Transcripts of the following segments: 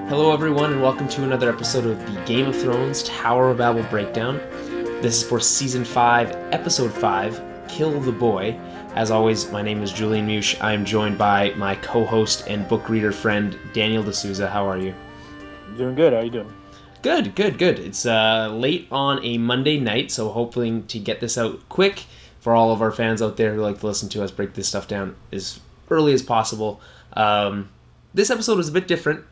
Hello, everyone, and welcome to another episode of the Game of Thrones Tower of Babel breakdown. This is for Season 5, Episode 5, Kill the Boy. As always, my name is Julian and Meush. I am joined by my co-host and book reader friend, Daniel D'Souza. How are you? Doing good. How are you doing? Good. It's late on a Monday night, so hoping to get this out quick for all of our fans out there who like to listen to us break this stuff down as early as possible. This episode was a bit different.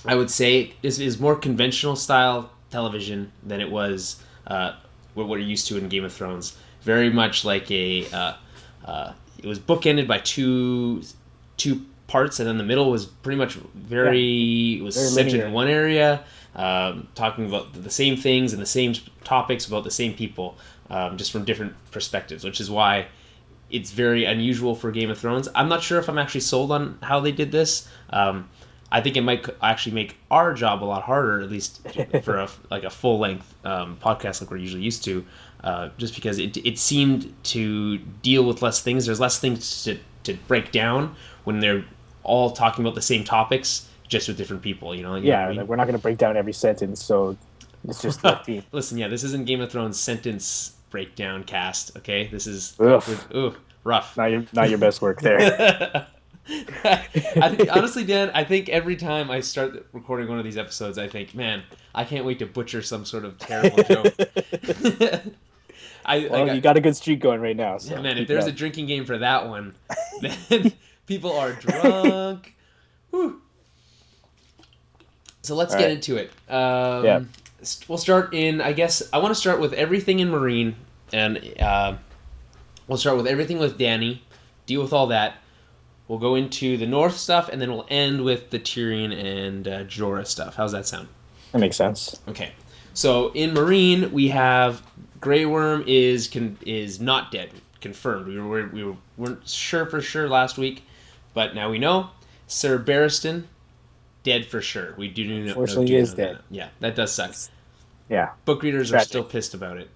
I would say is more conventional style television than it was what we're used to in Game of Thrones. Very much like it was bookended by two parts, and then the middle was pretty much very centered in one area, talking about the same things and the same topics about the same people, just from different perspectives, which is why it's very unusual for Game of Thrones. I'm not sure if I'm actually sold on how they did this. I think it might actually make our job a lot harder, at least for a full length podcast like we're usually used to, just because it seemed to deal with less things. There's less things to break down when they're all talking about the same topics, just with different people. You know what I mean? Like we're not going to break down every sentence, so it's just 13. Listen, this isn't Game of Thrones sentence breakdown cast. Okay, this is rough. Not your best work there. Honestly, Dan, I think every time I start recording one of these episodes, I think, man, I can't wait to butcher some sort of terrible joke. You got a good streak going right now. So yeah, man, if there's a drinking game for that one, then people are drunk. Whew. So let's get into it. We'll start in, I guess, I want to start with everything in Marine, and we'll start with everything with Dany, deal with all that. We'll go into the North stuff, and then we'll end with the Tyrion and Jorrah stuff. How's that sound? That makes sense. Okay. So in Marine, we have Grey Worm is not dead, confirmed. We weren't sure for sure last week, but now we know. Sir Barristan, dead for sure. We do know. Unfortunately, he is dead. Yeah, that does suck. Yeah. Book readers are still pissed about it.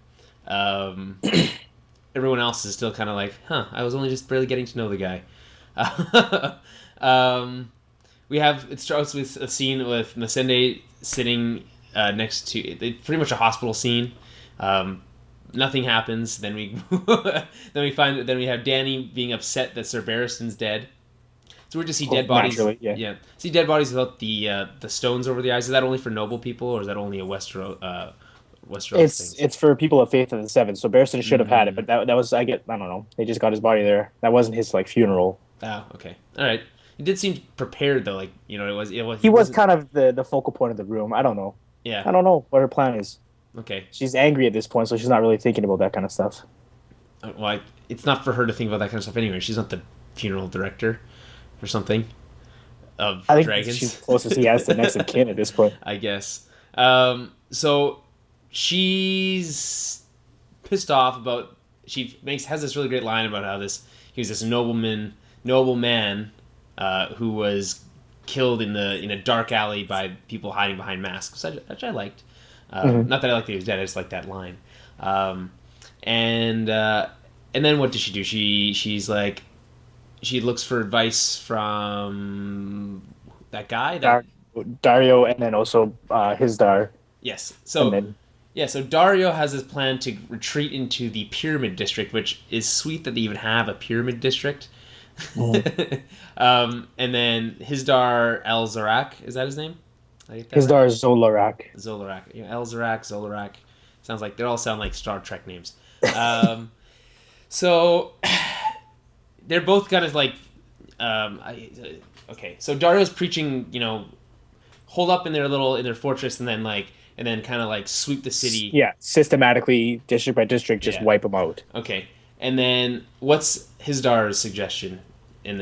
Everyone else is still kind of like, I was only just barely getting to know the guy. It starts with a scene with Missandei sitting next to pretty much a hospital scene. Nothing happens. Then we we have Dany being upset that Sir Barristan's dead. So we're to see dead bodies. Yeah. See dead bodies without the stones over the eyes. Is that only for noble people, or is that only a Westeros thing? It's for people of Faith of the Seven. So Barristan should have had it, but that was I don't know. They just got his body there. That wasn't his funeral. Oh, okay. All right. He did seem prepared though. It was. He was kind of the focal point of the room. I don't know. Yeah. I don't know what her plan is. Okay. She's angry at this point, so she's not really thinking about that kind of stuff. Well, it's not for her to think about that kind of stuff anyway. She's not the funeral director or something of I think dragons. She's closest he has to next of kin at this point. I guess. So she's pissed off about. She has this really great line about how he was this noble man who was killed in a dark alley by people hiding behind masks, which I liked. Not that I liked that he was dead. I just liked that line. And then what does she do? She's like, she looks for advice from that guy. Dario, and then also Hizdar. Yes. So Dario has this plan to retreat into the Pyramid District, which is sweet that they even have a Pyramid District. And then Hizdar El-Zarak, is that his name? Hizdar Zolarak. Zolarak. Yeah, El-Zarak, Zolarak. They all sound like Star Trek names. So they're both kind of like, okay. So Dario's preaching, hold up in their fortress, and then kind of sweep the city. Yeah, systematically, district by district, just wipe them out. Okay, and then what's Hizdar's suggestion at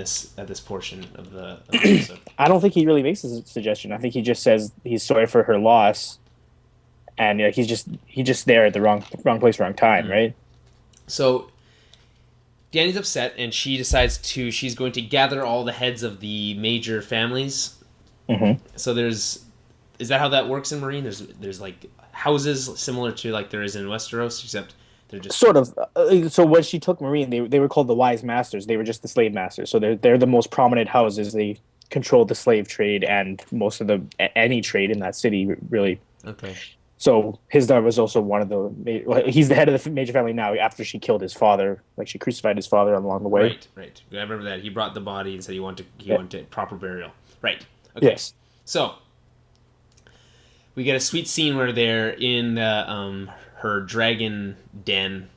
this portion of the episode? I don't think he really makes a suggestion. I think he just says he's sorry for her loss, and he's just there at the wrong place, wrong time, right? So Dany's upset, and she decides she's going to gather all the heads of the major families. Mm-hmm. So is that how that works in Marine? There's houses similar to there is in Westeros, except They're just sort of. So when she took Marine, they were called the Wise Masters. They were just the slave masters. So they're the most prominent houses. They controlled the slave trade and most of any trade in that city, really. Okay. So his daughter was also one of he's the head of the major family now after she killed his father. Like, she crucified his father along the way. Right, right. I remember that. He brought the body and said he wanted proper burial. Right. Okay. Yes. So we get a sweet scene where they're in her dragon den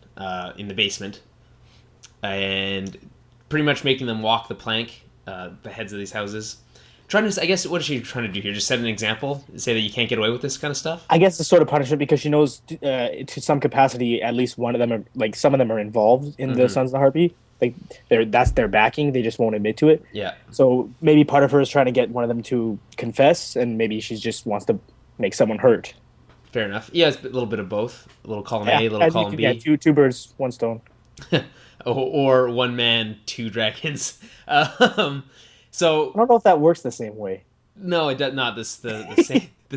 in the basement, and pretty much making them walk the plank, the heads of these houses. Trying to, I guess, what is she trying to do here? Just set an example, say that you can't get away with this kind of stuff. I guess it's sort of punishment because she knows, to some capacity, at least one of them some of them are involved in the Sons of the Harpy. Like, that's their backing. They just won't admit to it. Yeah. So maybe part of her is trying to get one of them to confess, and maybe she just wants to make someone hurt. Fair enough. Yeah, it's a little bit of both. A little column A, a little column B. Yeah, two birds, one stone. Or one man, two dragons. So I don't know if that works the same way. No, it does not. The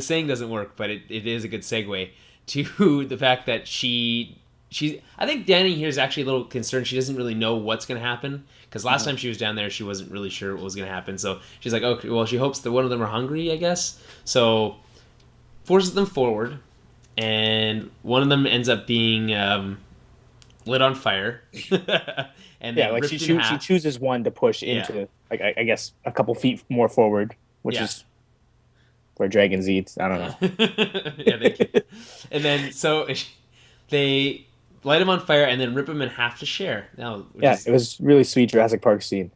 saying doesn't work, but it is a good segue to the fact that she's. I think Dany here is actually a little concerned. She doesn't really know what's going to happen because last time she was down there, she wasn't really sure what was going to happen. So she's like, okay, well, she hopes that one of them are hungry, I guess. So forces them forward, and one of them ends up being lit on fire. And yeah, like she chooses one to push into, like, I guess a couple feet more forward, which is where dragons eat. I don't know. Yeah, and then so they light him on fire and then rip him in half to share. Now, it was really sweet Jurassic Park scene.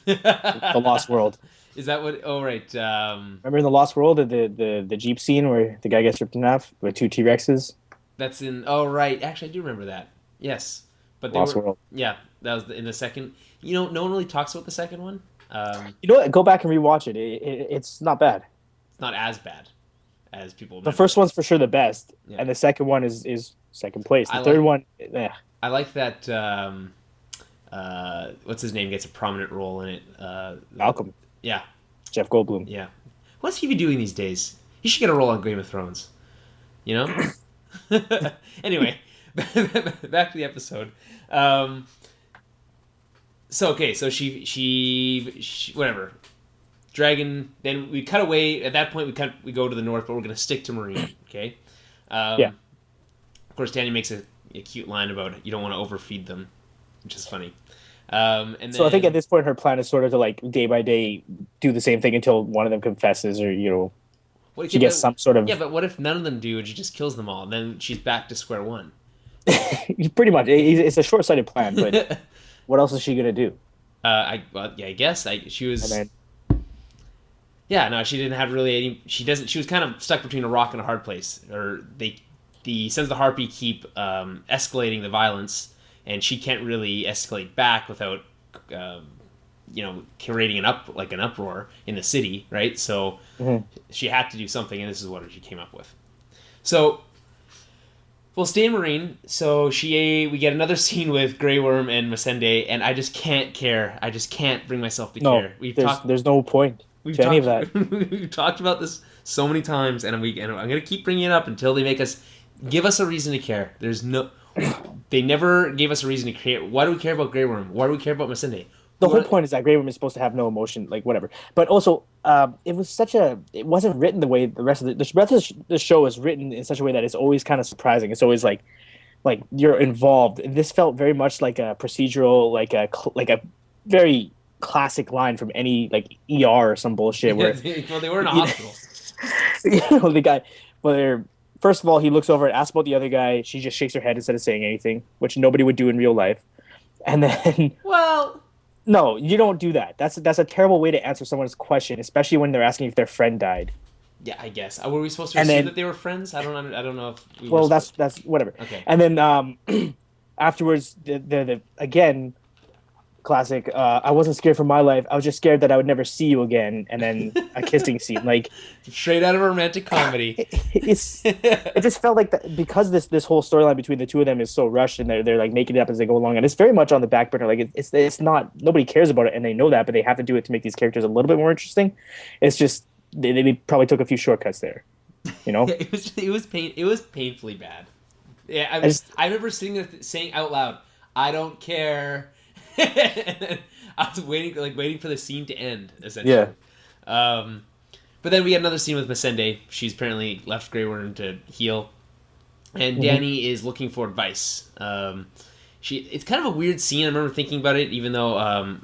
The Lost World. Is that what? Oh, right. Remember in the Lost World, the Jeep scene where the guy gets ripped in half with two T-Rexes? That's in. Oh, right. Actually, I do remember that. Yes, but Lost World. Yeah, that was in the second. You know, no one really talks about the second one. You know what? Go back and rewatch it. It's not bad. It's not as bad as people remember. The first one's for sure the best, and the second one is second place. The third one, I like that. What's his name gets a prominent role in it. Malcolm. Yeah. Jeff Goldblum. Yeah. What's he be doing these days? He should get a role on Game of Thrones. You know. Anyway, back to the episode. So she whatever. Dragon. Then we cut away. At that point, we go to the north, but we're going to stick to Marine. Okay. Of course, Dany makes a cute line about you don't want to overfeed them, which is funny. And then, so I think at this point her plan is sort of to, like, day by day do the same thing until one of them confesses, or she gets some sort of. Yeah, but what if none of them do and she just kills them all? And then she's back to square one. Pretty much, it's a short-sighted plan. But what else is she gonna do? I guess she was. And then, yeah, no, she didn't have really any. She doesn't. She was kind of stuck between a rock and a hard place. Or the Sons of the Harpy keep escalating the violence. And she can't really escalate back without, creating an uproar in the city, right? So she had to do something, and this is what she came up with. So we'll stay in Marine. So we get another scene with Grey Worm and Missandei, and I just can't care. I just can't bring myself to care. There's no point to any of that. We've talked about this so many times, and I'm going to keep bringing it up until they give us a reason to care. They never gave us a reason to care. Why do we care about Grey Worm? Why do we care about Missandei? The whole point is that Grey Worm is supposed to have no emotion, like, whatever. But also, it wasn't written the way the rest of the show is written in such a way that it's always kind of surprising. It's always like you're involved. And this felt very much like a procedural, like a very classic line from any, like, ER or some bullshit. Where well, they were in a hospital. The guy, first of all, he looks over and asks about the other guy. She just shakes her head instead of saying anything, which nobody would do in real life. And then, no, you don't do that. That's a terrible way to answer someone's question, especially when they're asking if their friend died. Yeah, I guess. Were we supposed to assume that they were friends? I don't know if. That's whatever. Okay. And then afterwards, the again. Classic. I wasn't scared for my life. I was just scared that I would never see you again. And then a kissing scene, like straight out of a romantic comedy. It just felt like that because this whole storyline between the two of them is so rushed, and they're like making it up as they go along, and it's very much on the back burner. Like it's not, nobody cares about it, and they know that, but they have to do it to make these characters a little bit more interesting. It's just they probably took a few shortcuts there, Yeah, it was painfully bad. Yeah, I remember sitting there saying out loud, "I don't care." And I was waiting for the scene to end, essentially. Yeah. But then we get another scene with Missandei. She's apparently left Grey Worm to heal, and Dany is looking for advice. It's kind of a weird scene. I remember thinking about it, even though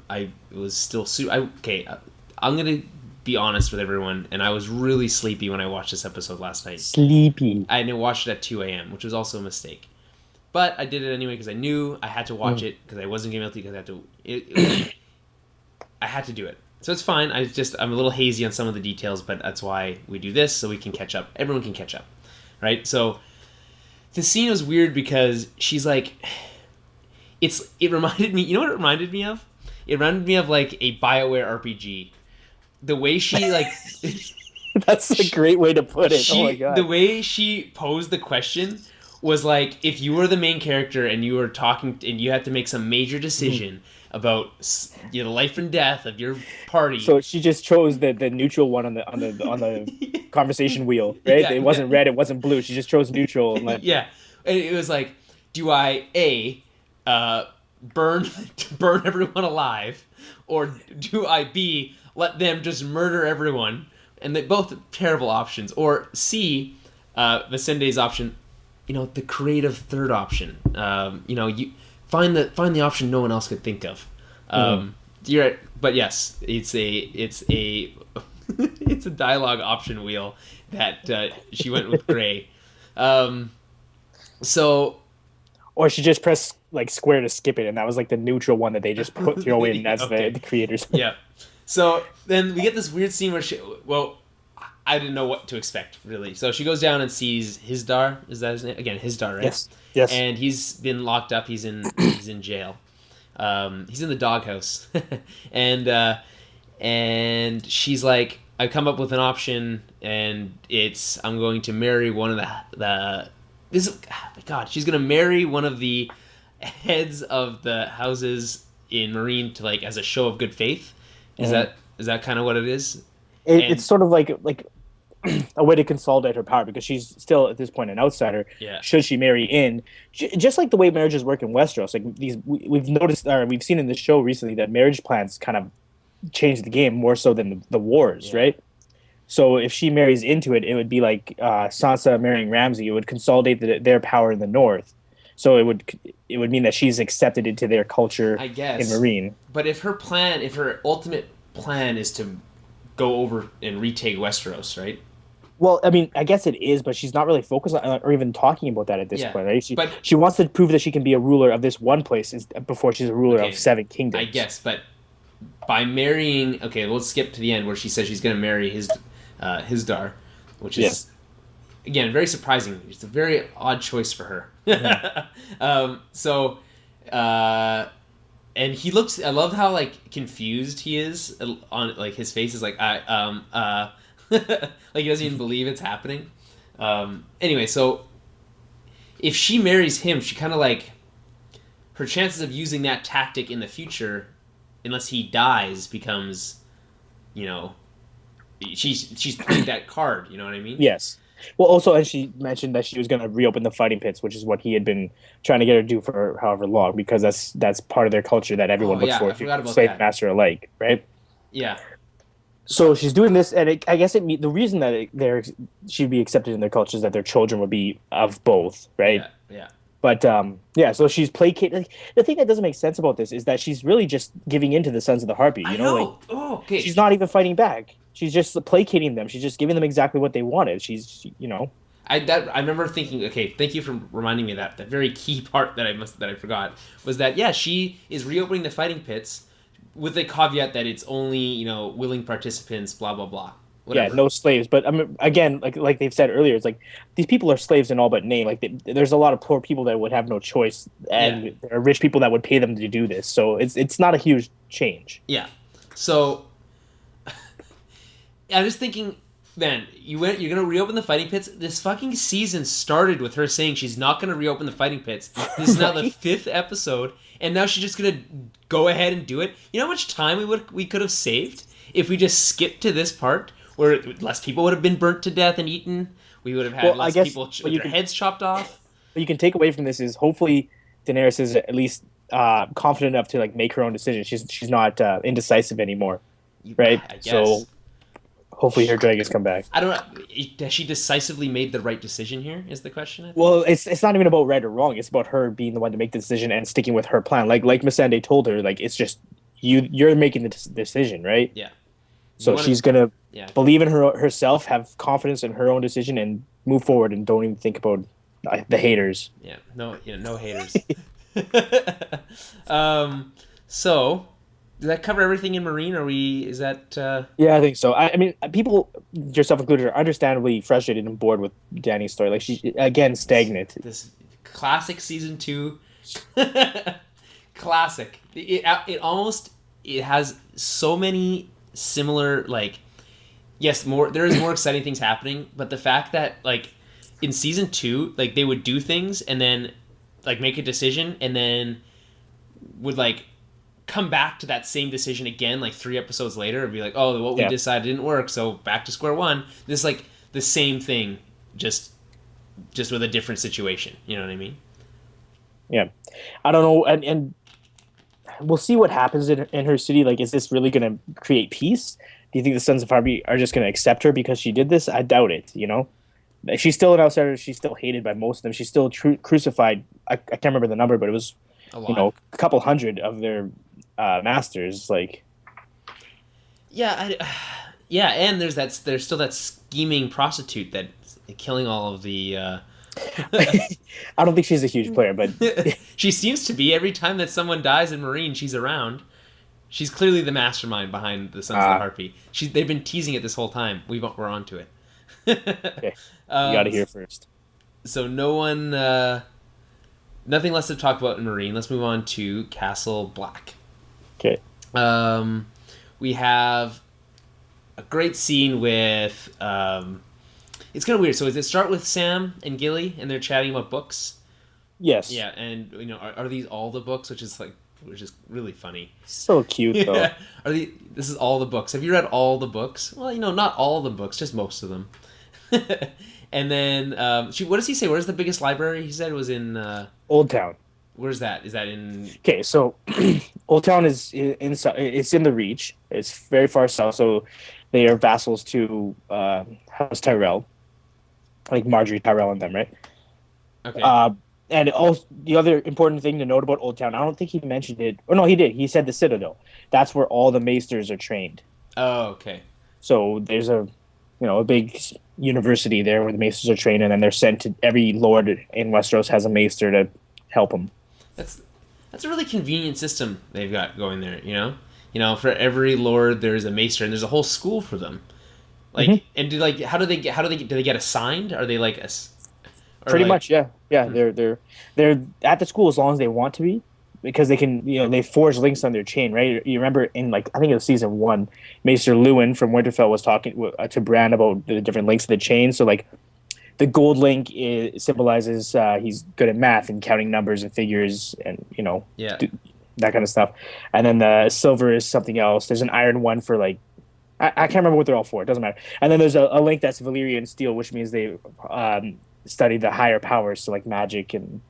I was still I'm gonna be honest with everyone, and I was really sleepy when I watched this episode last night. Sleepy. I watched it at 2 a.m., which was also a mistake. But I did it anyway because I knew I had to watch it because I wasn't getting guilty because I had to. I had to do it, so it's fine. I'm a little hazy on some of the details, but that's why we do this so we can catch up. Everyone can catch up, right? So the scene was weird because she's like, it reminded me. You know what it reminded me of? It reminded me of like a BioWare RPG. The way she like. That's a great way to put it. Oh my god. The way she posed the question was like, if you were the main character and you were talking and you had to make some major decision about the life and death of your party. So she just chose the neutral one on the conversation wheel, right? Yeah, it wasn't red, it wasn't blue. She just chose neutral. And like... Yeah, and it was like, do I burn everyone alive, or do I B, let them just murder everyone? And they both terrible options. Or C, Missandei's option, the creative third option. You find the option no one else could think of. You're right, but yes, it's a it's a dialogue option wheel that she went with Grey. So, or she just pressed like square to skip it, and that was like the neutral one that they just throw in as the creators. Yeah. So then we get this weird scene where I didn't know what to expect, really. So she goes down and sees Hizdar. Is that his name? Again, Hizdar, right? Yes. And he's been locked up. He's in jail. He's in the doghouse. and she's like, I've come up with an option, and I'm going to marry one of she's going to marry one of the heads of the houses in Meereen to like as a show of good faith. Is that kind of what it is? It's sort of like a way to consolidate her power, because she's still at this point an outsider. Yeah. Should she marry in, just like the way marriages work in Westeros, like we've noticed, or we've seen in the show recently, that marriage plans kind of change the game more so than the wars, right? So if she marries into it, it would be like Sansa marrying Ramsay. It would consolidate their power in the north. So it would mean that she's accepted into their culture, I guess, in Meereen. But if her ultimate plan is to go over and retake Westeros, right? Well, I mean, I guess it is, but she's not really focused on or even talking about that at this point, right? She wants to prove that she can be a ruler of this one place before she's a ruler of 7 kingdoms. I guess, but by marrying... Okay, let's skip to the end where she says she's going to marry Hizdar, which is, again, very surprising. It's a very odd choice for her. And he looks... I love how, like, confused he is on... Like, his face is like, like he doesn't even believe it's happening. Anyway, so if she marries him, she kind of like her chances of using that tactic in the future, unless he dies, becomes, she's playing that card. You know what I mean? Yes. Well, also, and she mentioned that she was going to reopen the fighting pits, which is what he had been trying to get her to do for however long, because that's part of their culture that everyone looks forward to, slave and master alike, right? Yeah. So she's doing this, and I guess the reason that she'd be accepted in their culture is that their children would be of both, right? Yeah. But so she's placating. Like, the thing that doesn't make sense about this is that she's really just giving in to the Sons of the Harpy. I know. Okay. She's not even fighting back. She's just placating them. She's just giving them exactly what they wanted. I remember thinking. Okay, thank you for reminding me of that. That very key part that I forgot was that she is reopening the fighting pits, with the caveat that it's only, willing participants, blah, blah, blah. Whatever. Yeah, no slaves. But I mean, again, like they've said earlier, it's like these people are slaves in all but name. Like there's a lot of poor people that would have no choice, and there are rich people that would pay them to do this. So it's not a huge change. Yeah. So I'm just thinking, man, you're gonna reopen the fighting pits. This fucking season started with her saying she's not gonna reopen the fighting pits. This is now the 5th episode, and now she's just gonna go ahead and do it. You know how much time we could have saved if we just skipped to this part where less people would have been burnt to death and eaten. We would have had less people with their heads chopped off. What you can take away from this is hopefully Daenerys is at least confident enough to like make her own decision. She's not indecisive anymore, right? I guess. Hopefully her dragons come back. I don't know. Has she decisively made the right decision here? Is the question. I think. Well, it's not even about right or wrong. It's about her being the one to make the decision and sticking with her plan. Like Missandei told her, like it's just you're making the decision, right? Yeah. So she's gonna Yeah. believe in herself, have confidence in her own decision, and move forward, and don't even think about the haters. Yeah. No. No haters. So, does that cover everything in Marine? Is that? Yeah, I think so. I mean, people, yourself included, are understandably frustrated and bored with Dany's story. Like, she's, again, stagnant. This classic season 2. Classic. It has so many similar, like, yes, there is more exciting things happening, but the fact that, like, in season 2, like, they would do things and then, like, make a decision and then would, like, come back to that same decision again, like 3 episodes later, and be like, oh, what we decided didn't work, so back to square one. This is like the same thing, just with a different situation. You know what I mean? Yeah. I don't know, and we'll see what happens in her city. Like, is this really going to create peace? Do you think the Sons of Harpy are just going to accept her because she did this? I doubt it, you know? She's still an outsider. She's still hated by most of them. She's still crucified. I can't remember the number, but it was, a couple hundred of their masters. Like, yeah, and there's still that scheming prostitute that's killing all of the. I don't think she's a huge player, but she seems to be. Every time that someone dies in Marine, she's around. She's clearly the mastermind behind the Sons of the Harpy. They've been teasing it this whole time. We're on to it. Okay. You got to hear first. So no one, nothing less to talk about in Marine. Let's move on to Castle Black. Okay. We have a great scene with. It's kind of weird. So does it start with Sam and Gilly and they're chatting about books? Yes. Yeah, and are these all the books? Which is really funny. So cute though. Yeah. This is all the books. Have you read all the books? Well, not all the books, just most of them. And then what does he say? Where's the biggest library? He said it was in Old Town. Where's that? Is that in? Okay, so Old Town is it's in the Reach. It's very far south, so they are vassals to House Tyrell, like Marjorie Tyrell and them, right? Okay. And also, the other important thing to note about Old Town, I don't think he mentioned it. Or no, he did. He said the Citadel. That's where all the maesters are trained. Oh, okay. So there's a big university there where the maesters are trained, and then they're sent to every lord in Westeros has a maester to help them. That's a really convenient system they've got going there. For every lord there's a maester, and there's a whole school for them. Like, and do they get assigned? Are they like a? Pretty much, yeah. They're at the school as long as they want to be, because they can, they forge links on their chain, right? You remember in I think it was season 1, Maester Lewin from Winterfell was talking to Bran about the different links of the chain. So like, the gold link symbolizes he's good at math and counting numbers and figures and that kind of stuff. And then the silver is something else. There's an iron one for like, I can't remember what they're all for. It doesn't matter. And then there's a link that's Valyrian steel, which means they study the higher powers, so like magic and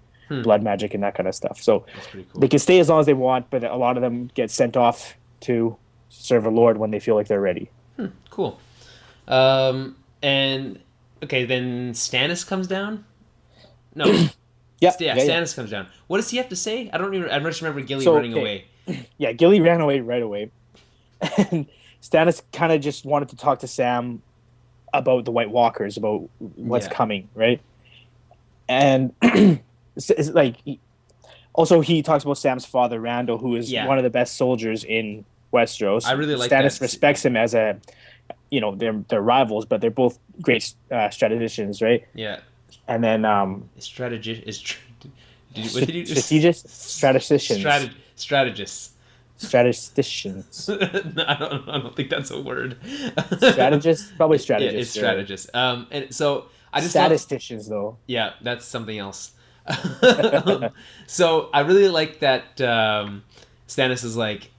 blood magic and that kind of stuff. So cool. They can stay as long as they want, but a lot of them get sent off to serve a lord when they feel like they're ready. Cool. And okay, then Stannis comes down. No. Stannis comes down. What does he have to say? I just remember Gilly running away. Yeah, Gilly ran away right away. And Stannis kind of just wanted to talk to Sam about the White Walkers, about what's coming, right? And it's like, also he talks about Sam's father, Randall, who is one of the best soldiers in Westeros. I really like Stannis respects him as a, they're rivals, but they're both great strategicians, right? Yeah. And then strategists. No, I don't think that's a word. Strategist, probably strategist. Yeah, it's strategist. And so I just statisticians though. Yeah, that's something else. So I really like that Stannis is like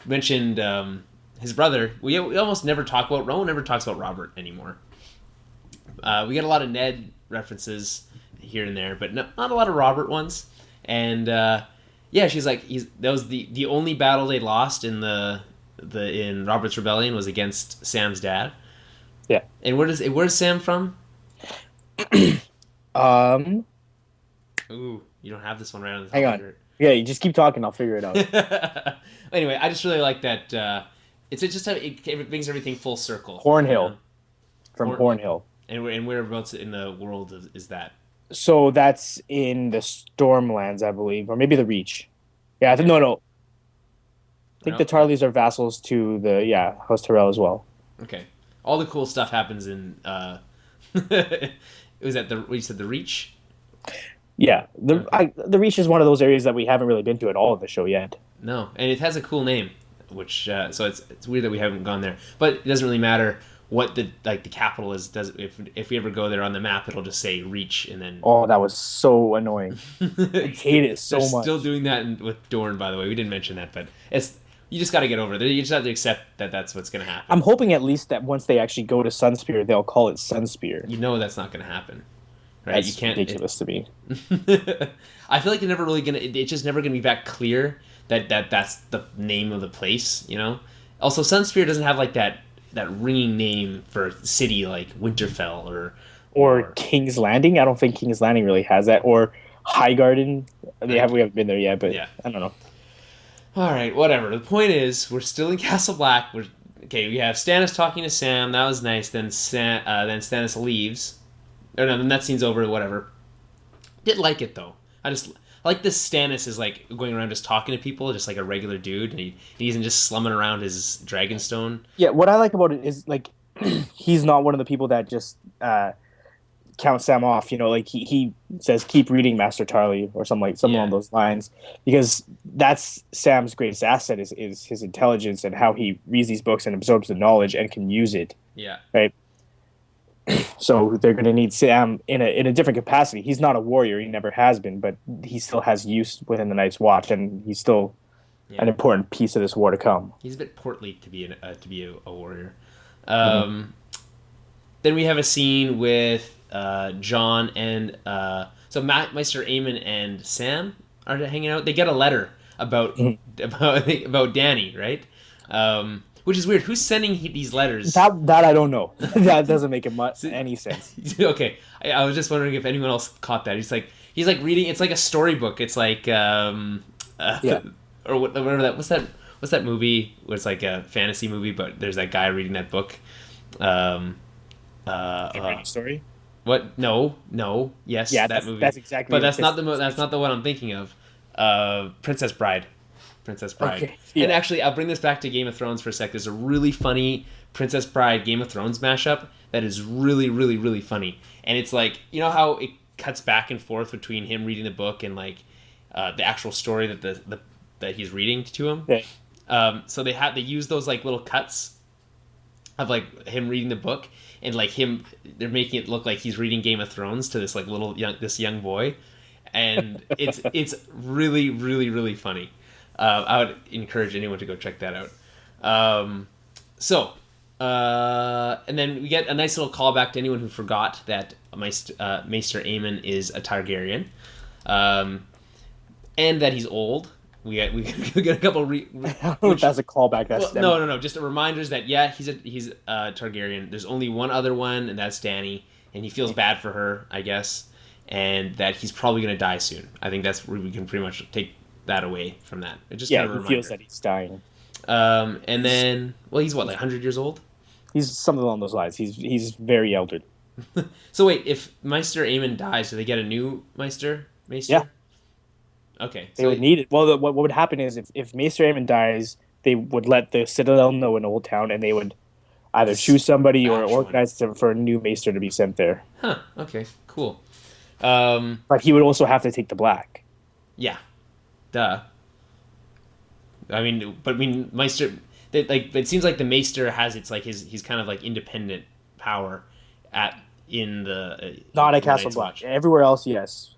mentioned his brother. We almost never talk about Rowan. Never talks about Robert anymore. We get a lot of Ned references here and there, but not a lot of Robert ones. And she's like, that was the only battle they lost in the in Robert's Rebellion was against Sam's dad. Yeah. And where's Sam from? Um, Ooh, you don't have this one right on the top hang of on. your... Yeah, you just keep talking. I'll figure it out. Anyway, I just really like that. It brings everything full circle. Hornhill, from Hornhill. And whereabouts in the world is that? So that's in the Stormlands, I believe, or maybe the Reach. Yeah, no. I think the Tarleys are vassals to the House Tyrell as well. Okay, all the cool stuff happens in. It was at what you said, the Reach. Yeah, the Reach is one of those areas that we haven't really been to at all in the show yet. No, and it has a cool name, which so it's weird that we haven't gone there, but it doesn't really matter what the capital is. If we ever go there on the map, it'll just say Reach, and then... Oh, that was so annoying. I hate it so much. They're still doing that with Dorne, by the way. We didn't mention that, but you just got to get over it. You just have to accept that that's what's going to happen. I'm hoping at least that once they actually go to Sunspear, they'll call it Sunspear. You know that's not going to happen, right? That's you can't. Ridiculous to me. I feel like they're never really gonna. It's just never gonna be that clear that that's the name of the place. You know. Also, Sunspear doesn't have like that ringing name for a city like Winterfell or King's Landing. I don't think King's Landing really has that. Or Highgarden. We haven't been there yet, but yeah. I don't know. All right, whatever. The point is, we're still in Castle Black. We have Stannis talking to Sam. That was nice. Then Stannis leaves. Or no, then that scene's over. Whatever. Didn't like it though. I just like this. Stannis is like going around just talking to people, just like a regular dude, and he isn't just slumming around his Dragonstone. Yeah, what I like about it is like he's not one of the people that just counts Sam off. You know, like he says, "Keep reading, Master Tarly," or something along those lines, because that's Sam's greatest asset is his intelligence and how he reads these books and absorbs the knowledge and can use it. Yeah. Right. So they're going to need Sam in a different capacity. He's not a warrior; he never has been, but he still has use within the Night's Watch, and he's still an important piece of this war to come. He's a bit portly to be a warrior. Then we have a scene with John and so Meister Aemon and Sam are hanging out. They get a letter about Dany, right? Which is weird. Who's sending these letters? That I don't know. That doesn't make any sense. Okay, I was just wondering if anyone else caught that. He's like reading. It's like a storybook. It's like or whatever that. What's that movie where it's like a fantasy movie, but there's that guy reading that book. Story. What? No. Yes, yeah, that movie. That's exactly. But that's not the one I'm thinking of. Princess Bride. Okay, yeah. And actually, I'll bring this back to Game of Thrones for a sec. There's a really funny Princess Bride Game of Thrones mashup that is really, really, really funny. And it's like, you know how it cuts back and forth between him reading the book and like the actual story that he's reading to him. Yeah. So they use those like little cuts of like him reading the book and like they're making it look like he's reading Game of Thrones to this like this young boy, and it's really, really, really funny. I would encourage anyone to go check that out. And then we get a nice little callback to anyone who forgot that Maester Aemon is a Targaryen, and that he's old. We get a couple. That's a callback. No. Just a reminders that he's a Targaryen. There's only one other one, and that's Dany, and he feels bad for her, I guess, and that he's probably gonna die soon. I think that's where we can pretty much take that away from that. It just kind of he feels that he's dying. And then, he's what, like 100 years old? He's something along those lines. He's very elderly. So wait, if Maester Aemon dies, do they get a new Maester? Yeah. Okay. They would need it. Well, what would happen is if Maester Aemon dies, they would let the Citadel know in Old Town, and they would either choose somebody or organize for a new Maester to be sent there. Huh. Okay. Cool. But he would also have to take the Black. Yeah. Duh. Maester. It seems like the Maester has he's kind of like independent power in the not at Castle Black. Everywhere else, yes,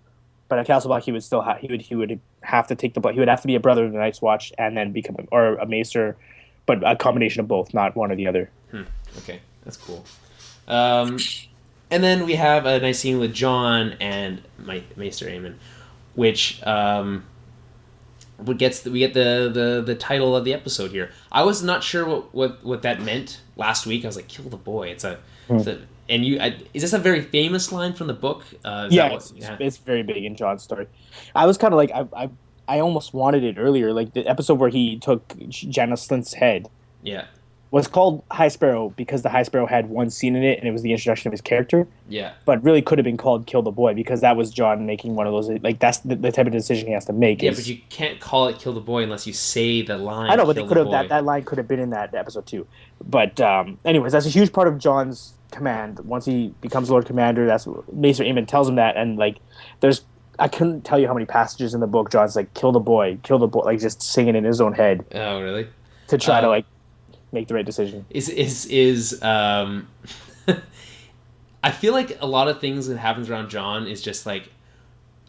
but at Castle Black he would still he would have to take the Black. He would have to be a brother of the Night's Watch and then become a Maester, but a combination of both, not one or the other. Okay, that's cool. And then we have a nice scene with Jon and Maester Aemon, which we get the title of the episode here. I was not sure what that meant last week. I was like, kill the boy. It's a and is this a very famous line from the book? It's very big in John's story. I was kind of like I almost wanted it earlier, like the episode where he took Janos Slynt's head. Yeah. Was called High Sparrow because the High Sparrow had one scene in it, and it was the introduction of his character. Yeah. But really could have been called Kill the Boy because that was John making one of those. Like that's the type of decision he has to make. Yeah, but you can't call it Kill the Boy unless you say the line. I know, but they could have that line could have been in that episode too. But anyways, that's a huge part of John's command. Once he becomes Lord Commander, that's Maester Aemon tells him that, and like I couldn't tell you how many passages in the book John's like kill the boy, like just singing in his own head. Oh, really? To try to like make the right decision. I feel like a lot of things that happens around John is just like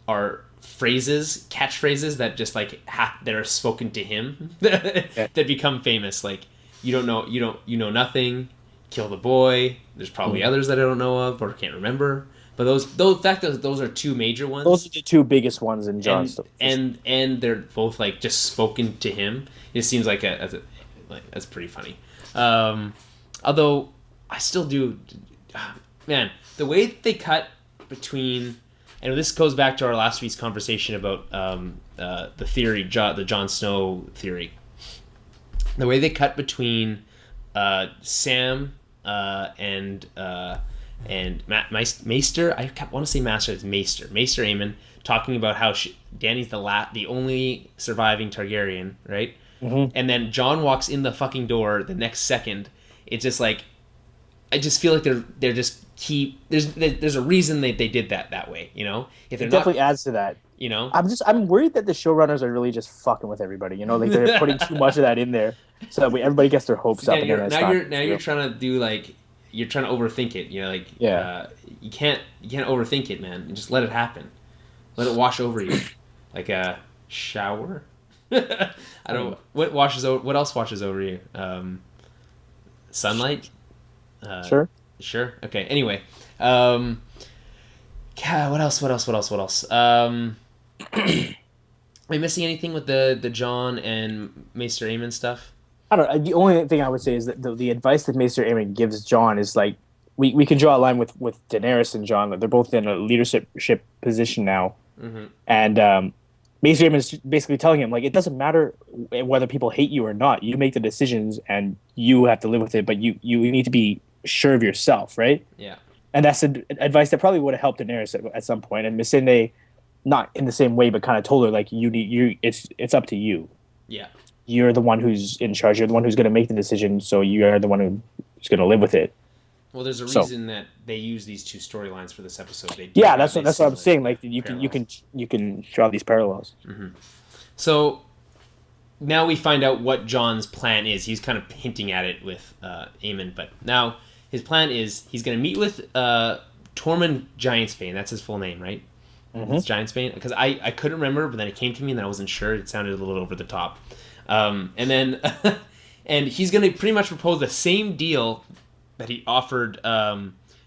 are catchphrases that just like that are spoken to him that become famous. Like you know nothing, kill the boy. There's probably others that I don't know of or can't remember. But those are two major ones. Those are the two biggest ones in John's stuff. And they're both like just spoken to him. It seems like that's pretty funny. Although I still do, man, the way that they cut between, and this goes back to our last week's conversation about the theory, the Jon Snow theory. The way they cut between Sam and Maester, I want to say Master, it's Maester Aemon, talking about how Dany's the only surviving Targaryen, right? Mm-hmm. And then Jon walks in the fucking door the next second. It's just like, I just feel like they're just there's a reason they did that way, you know? If it definitely adds to that. You know? I'm worried that the showrunners are really just fucking with everybody, you know? Like they're putting too much of that in there so that everybody gets their hopes up. You're trying to do like, you're trying to overthink it, you know, like you can't overthink it, man. Just let it happen. Let it wash over you. Like a shower. I don't. What else washes over you? Sunlight. Sure. Okay. Anyway. God, what else? Am I missing anything with the Jon and Maester Aemon stuff? I don't know. The only thing I would say is that the advice that Maester Aemon gives Jon is like we can draw a line with Daenerys and Jon. They're both in a leadership position now, and Maester Aemon is basically telling him like it doesn't matter whether people hate you or not. You make the decisions and you have to live with it, but you need to be sure of yourself, right? Yeah. And that's advice that probably would have helped Daenerys at some point. And Missandei, not in the same way, but kind of told her like it's up to you. Yeah. You're the one who's in charge. You're the one who's going to make the decision. So you are the one who's going to live with it. Well, there's a reason that they use these two storylines for this episode. That's what I'm saying. Like you can draw these parallels. Mm-hmm. So now we find out what Jon's plan is. He's kind of hinting at it with Aemon, but now his plan is he's going to meet with Tormund Giantsbane. That's his full name, right? Mm-hmm. It's Giantsbane, because I couldn't remember, but then it came to me and then I wasn't sure. It sounded a little over the top. And then and he's going to pretty much propose the same deal that he offered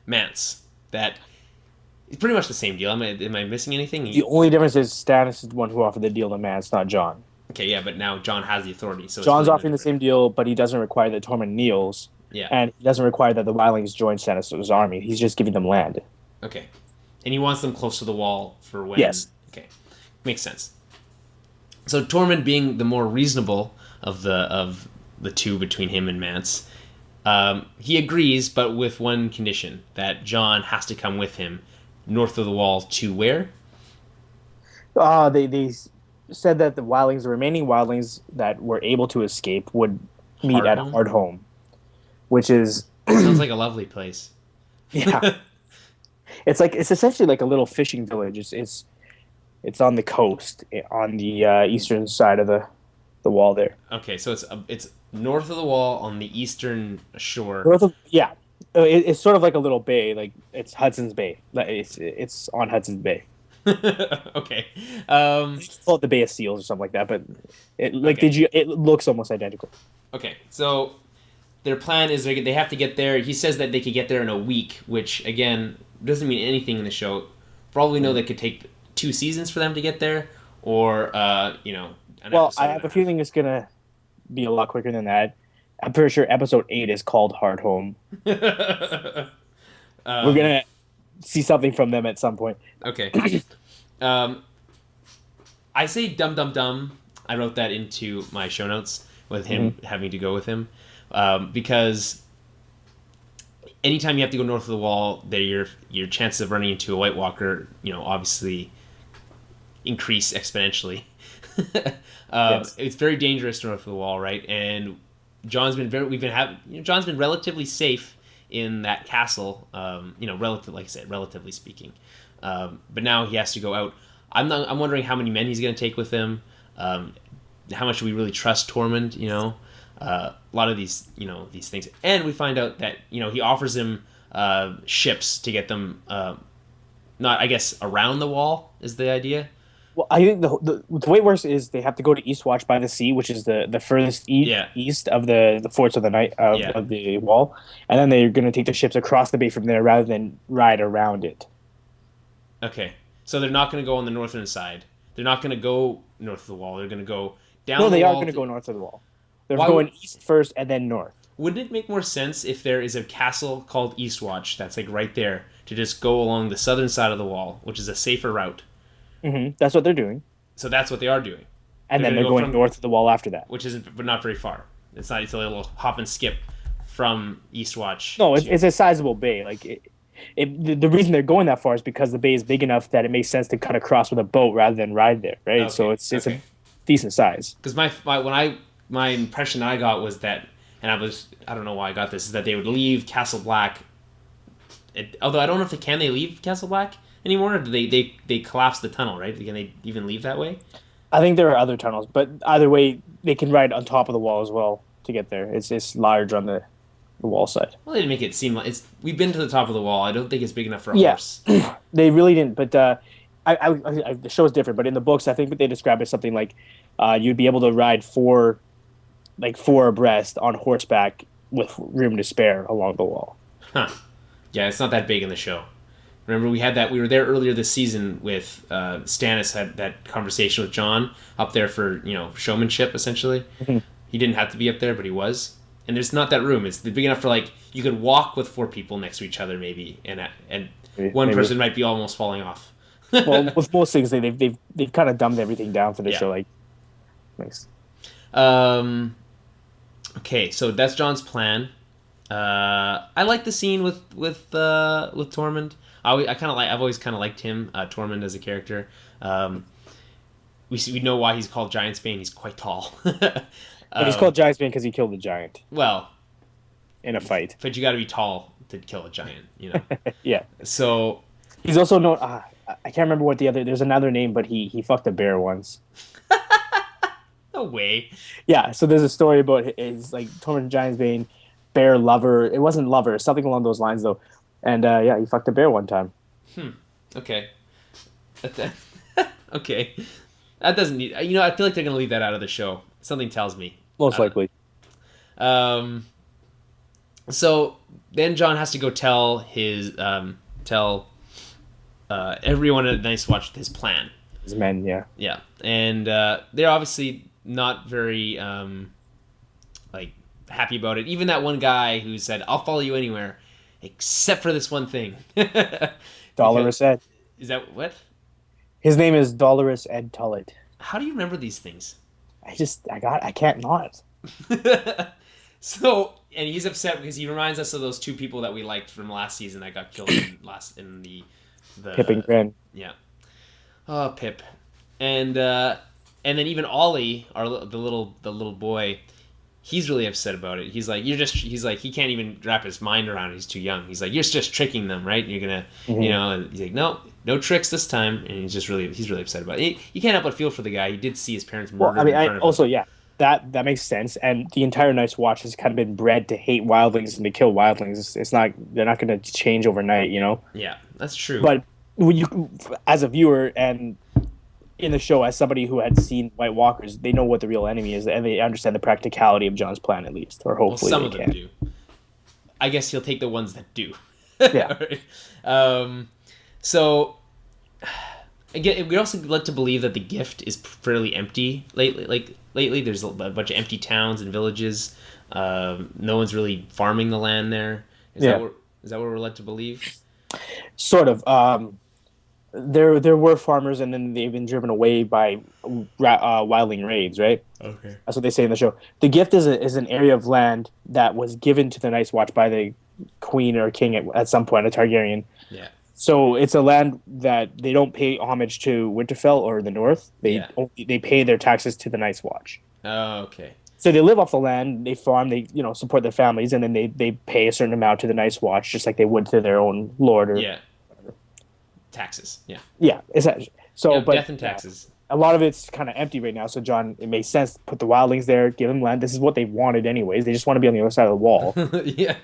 Mance. That it's pretty much the same deal. Am I missing anything? The only difference is Stannis is the one who offered the deal to Mance, not Jon. Okay, yeah, but now Jon has the authority. So Jon's offering the same deal, but he doesn't require that Tormund kneels. Yeah. And he doesn't require that the Wildlings join Stannis' army. He's just giving them land. Okay. And he wants them close to the wall for when... Yes. Okay. Makes sense. So Tormund, being the more reasonable of the two between him and Mance, he agrees, but with one condition, that Jon has to come with him north of the wall to where? They said that the remaining Wildlings that were able to escape would meet at Hardhome, which is... Sounds like a lovely place. Yeah. It's essentially like a little fishing village. It's on the coast, on the eastern side of the wall there. Okay, so it's north of the wall on the eastern shore. It's sort of like a little bay, like it's Hudson's Bay. It's on Hudson's Bay. Okay. Call it the Bay of Seals or something like that, but it looks almost identical. Okay, so their plan is they have to get there. He says that they could get there in a week, which again doesn't mean anything in the show. For all we know, that could take 2 seasons for them to get there, or Well, episode I and have a a feeling it's gonna be a lot quicker than that. I'm pretty sure episode 8 is called Hard Home. half. We're gonna see something from them at some point. Okay. Um, I say Dum Dum Dum. I wrote that into my show notes with him having to go with him, because anytime you have to go north of the wall, your chances of running into a White Walker, obviously increase exponentially. Yes. It's very dangerous north of the wall, right? And John's been John's been relatively safe in that castle, like I said, relatively speaking. But now he has to go out. I'm wondering how many men he's going to take with him. How much do we really trust Tormund? A lot of these things, and we find out that he offers him ships to get them, not I guess around the wall is the idea. Well, I think the way it works is they have to go to Eastwatch by the Sea, which is the furthest east of the forts of the night of the wall, and then they're going to take the ships across the bay from there rather than ride around it. Okay, so they're not going to go on the northern side. They're not going to go north of the wall. They're going to go down. No, the they wall are going to go north of the wall. They're Why going would- east first and then north. Wouldn't it make more sense if there is a castle called Eastwatch that's like right there to just go along the southern side of the wall, which is a safer route? That's what they're doing, So that's what they are doing, and then they're gonna going from- north of the wall after that. which isn't, but not very far. It's not. It's a little hop and skip from Eastwatch. No, to- it's a sizable bay. Like the reason they're going that far is because the bay is big enough that it makes sense to cut across with a boat rather than ride there, right? Okay, So it's okay. a decent size. Because my impression I got was that, and I don't know why I got this, is that they would leave Castle Black. Although I don't know if they leave Castle Black anymore. Or do they collapse the tunnel, right? Can they even leave that way? I think there are other tunnels, but either way, they can ride on top of the wall as well to get there. It's large on the wall side. Well, they didn't make it seem like it's. We've been to the top of the wall. I don't think it's big enough for a Yeah. horse. They really didn't, but the show is different. But in the books, I think what they describe it as something like you'd be able to ride four abreast on horseback with room to spare along the wall. Huh. Yeah, it's not that big in the show. Remember, we were there earlier this season with Stannis had that conversation with Jon up there for showmanship essentially. He didn't have to be up there, but he was. And there's not that room. It's big enough for like you could walk with four people next to each other maybe, and one Maybe. person might be almost falling off. Well, with most things, they've kind of dumbed everything down for the show. Like, nice. Okay, so that's Jon's plan. I like the scene with Tormund. I've always kind of liked him, Tormund as a character. We know why he's called Giantsbane. He's quite tall. But he's called Giantsbane because he killed the giant Well, in a fight. but you got to be tall to kill a giant, Yeah. So He's also known. I can't remember what there's another name, but he fucked a bear once. no way. Yeah. So there's a story about his like Tormund Giantsbane, bear lover. It wasn't lover, something along those lines though. And he fucked a bear one time. Okay. Okay. That doesn't need. I feel like they're gonna leave that out of the show. Something tells me. Most likely. So then Jon has to go tell everyone at Nice Watch his plan. His men, yeah. Yeah, and they're obviously not very happy about it. Even that one guy who said, "I'll follow you anywhere, except for this one thing." Dolorous Ed. Is that what? His name is Dolorous Ed Tullett. How do you remember these things? I can't not. So, and he's upset because he reminds us of those two people that we liked from last season that got killed in the Pip and Grin. Yeah. Oh, Pip. And then even Ollie, the little boy, he's really upset about it. He's like, he can't even wrap his mind around it. He's too young. He's like, you're just tricking them, right? You're gonna, and he's like, no tricks this time. And he's really upset about it. You can't help but feel for the guy. He did see his parents murdered in front of him. Yeah, that makes sense. And the entire Night's Watch has kind of been bred to hate wildlings and to kill wildlings. They're not going to change overnight, Yeah, that's true. But when you, as a viewer and in the show, as somebody who had seen White Walkers, they know what the real enemy is, and they understand the practicality of Jon's plan at least, or hopefully some they of them can. do. I guess he'll take the ones that do. Yeah. So again, we're also led to believe that the gift is fairly empty lately. Lately, there's a bunch of empty towns and villages. No one's really farming the land there. Is that what we're led to believe? Sort of. There were farmers, and then they've been driven away by wildling raids, right? Okay. That's what they say in the show. The gift is an area of land that was given to the Night's Watch by the queen or king at some point, a Targaryen. Yeah. So it's a land that they don't pay homage to Winterfell or the North. They pay their taxes to the Night's Watch. Oh, okay. So they live off the land, they farm, they support their families, and then they pay a certain amount to the Night's Watch, just like they would to their own lord or taxes. Yeah. Yeah, essentially. So, but death and taxes. A lot of it's kind of empty right now. So, John, it makes sense to put the wildlings there, give them land. This is what they wanted, anyways. They just want to be on the other side of the wall. Yeah,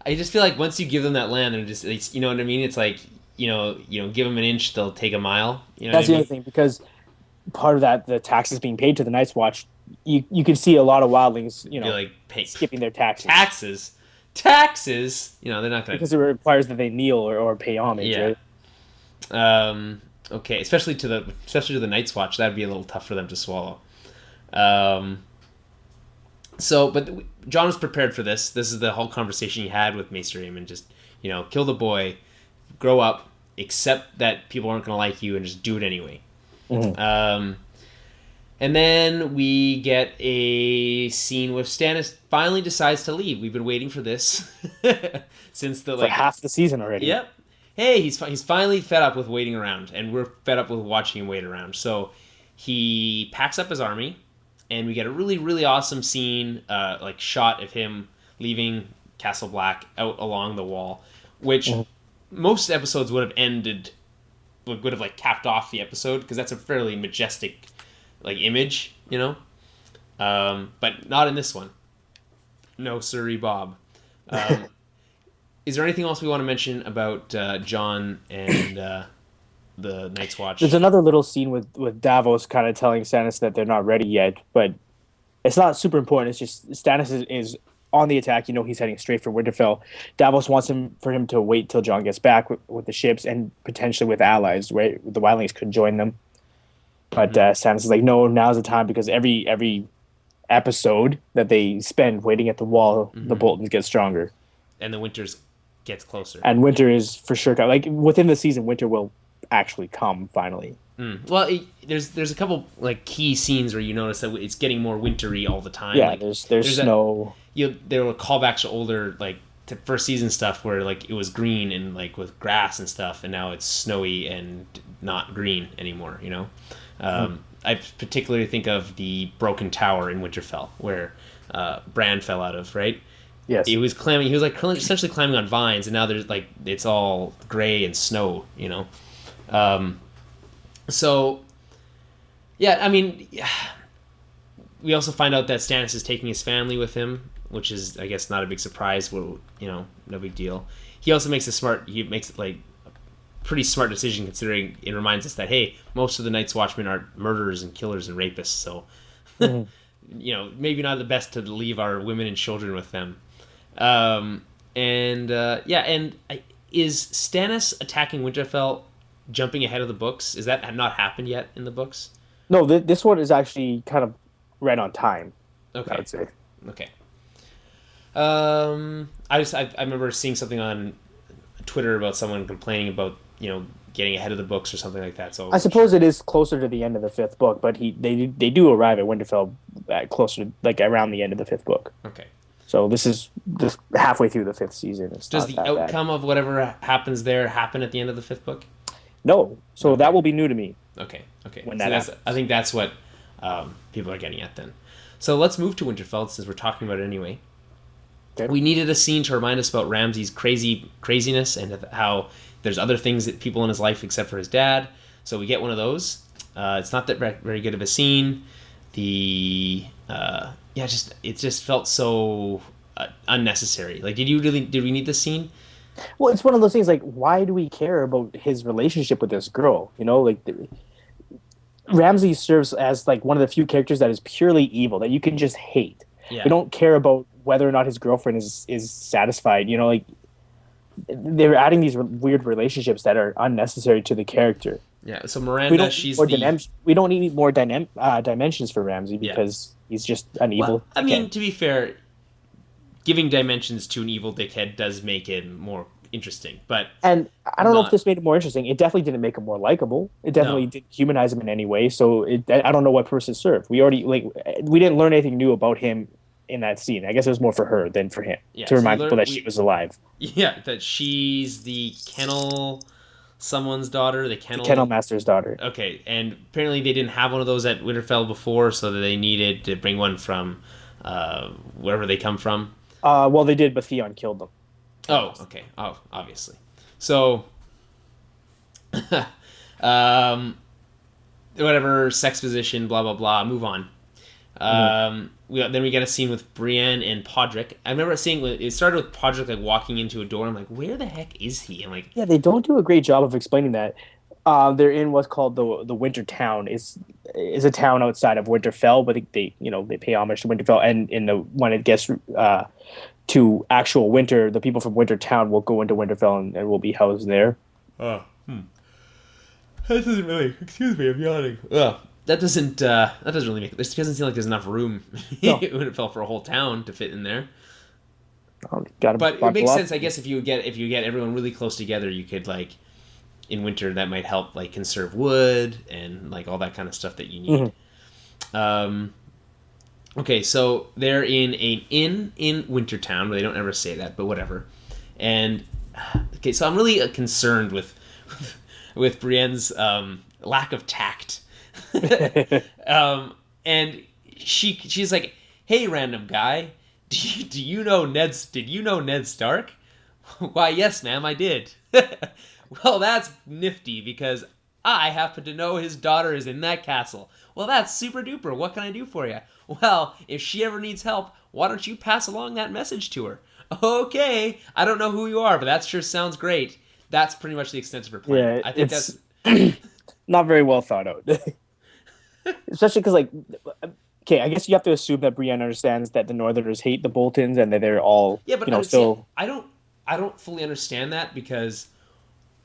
I just feel like once you give them that land, they're just, you know what I mean? It's like, give them an inch, they'll take a mile. You know That's the other thing, because part of that, the taxes being paid to the Night's Watch, you can see a lot of wildlings, skipping their taxes. Taxes? They're not going to... Because it requires that they kneel or pay homage, right? Okay, especially to the Night's Watch, that'd be a little tough for them to swallow. But John was prepared for this. This is the whole conversation he had with Maester Aemon. Just, kill the boy, grow up, accept that people aren't going to like you, and just do it anyway. Mm-hmm. And then we get a scene where Stannis finally decides to leave. We've been waiting for this since for half the season already. Yep. Hey, he's finally fed up with waiting around, and we're fed up with watching him wait around. So he packs up his army, and we get a really, really awesome scene, shot of him leaving Castle Black out along the wall, which most episodes would have capped off the episode, because that's a fairly majestic image, but not in this one. No, sirree, Bob. Is there anything else we want to mention about Jon and the Night's Watch? There's another little scene with Davos kind of telling Stannis that they're not ready yet, but it's not super important. It's just Stannis is on the attack. He's heading straight for Winterfell. Davos wants for him to wait till Jon gets back with the ships and potentially with allies, right? The Wildlings could join them. But Stannis is like, no, now's the time, because every episode that they spend waiting at the wall, the Boltons get stronger. And the Winters gets closer. And winter is for sure within the season, winter will actually come finally. Well, there's a couple key scenes where you notice that it's getting more wintry all the time. Yeah, there's snow. There were callbacks to older to first season stuff where it was green and with grass and stuff, and now it's snowy and not green anymore. I particularly think of the broken tower in Winterfell where Bran fell out of, right? Yes. He was essentially climbing on vines, and now there's it's all gray and snow, So, yeah, I mean, we also find out that Stannis is taking his family with him, which is, I guess, not a big surprise. Well, no big deal. He also makes a pretty smart decision, considering it reminds us that, hey, most of the Night's Watchmen are murderers and killers and rapists, so maybe not the best to leave our women and children with them. Is Stannis attacking Winterfell jumping ahead of the books? Is that not happened yet in the books? No, this one is actually kind of right on time. Okay, I would say. Okay. I remember seeing something on Twitter about someone complaining about getting ahead of the books or something like that. So I suppose it is closer to the end of the fifth book, but they do arrive at Winterfell closer, around the end of the fifth book. Okay. So this is just halfway through the fifth season. Does the outcome of whatever happens there happen at the end of the fifth book? No. So that will be new to me. Okay. When that happens. I think that's what people are getting at then. So let's move to Winterfell, since we're talking about it anyway. Okay. We needed a scene to remind us about Ramsay's craziness and how there's other things that people in his life except for his dad. So we get one of those. It's not that very good of a scene. It just felt so unnecessary. Did we need this scene? Well, it's one of those things, why do we care about his relationship with this girl? Ramsay serves as one of the few characters that is purely evil, that you can just hate. Yeah. We don't care about whether or not his girlfriend is satisfied. They're adding these weird relationships that are unnecessary to the character. Yeah. So We Miranda, don't need she's more the we don't need more dimensions for Ramsay yeah. because he's just an Well, evil I dickhead. mean, to be fair, giving dimensions to an evil dickhead does make it more interesting, but And I don't know if not this made it more interesting. It definitely didn't make him more likable. It definitely no. didn't humanize him in any way. So I don't know what purpose it served. We already we didn't learn anything new about him in that scene. I guess it was more for her than for him Yeah. to So remind people that she was alive. yeah, that she's the kennel someone's daughter, the The Kennel kennel. Master's daughter. Okay, and apparently they didn't have one of those at Winterfell before, so that they needed to bring one from wherever they come from. Well, they did, but Theon killed them. Oh, okay. Oh, obviously. So, um, whatever, sex position, blah blah blah. Move on. Then we get a scene with Brienne and Podrick. I remember seeing it started with Podrick like walking into a door. I'm like, where the heck is he? I'm like, Yeah, they don't do a great job of explaining that. They're in what's called the Winter Town. Is a town outside of Winterfell, but they pay homage to Winterfell. And when it gets to actual winter, the people from Winter Town will go into Winterfell and will be housed there. oh, that doesn't really. Excuse me, I'm yawning. Ugh. That doesn't really make. This doesn't seem like there's enough room No. in Winterfell for a whole town to fit in there. Gotta But it buckle makes up. sense, I guess, if you get everyone really close together, you could like in winter that might help like conserve wood and like all that kind of stuff that you need. Okay, so they're in an inn in Wintertown, but they don't ever say that, but whatever. And okay, so I'm really concerned with Brienne's lack of tact. And she's like, "Hey, random guy, did you know Ned Stark?" "Why, yes, ma'am, I did." "Well, that's nifty because I happen to know his daughter is in that castle." "Well, that's super duper. What can I do for you?" "Well, if she ever needs help, why don't you pass along that message to her?" "Okay, I don't know who you are, but that sure sounds great." That's pretty much the extent of her plan. Yeah, I think it's that's not very well thought out. Especially because, like, okay, I guess you have to assume that Brienne understands that the Northerners hate the Boltons and that they're all, yeah, but still. I don't fully understand that because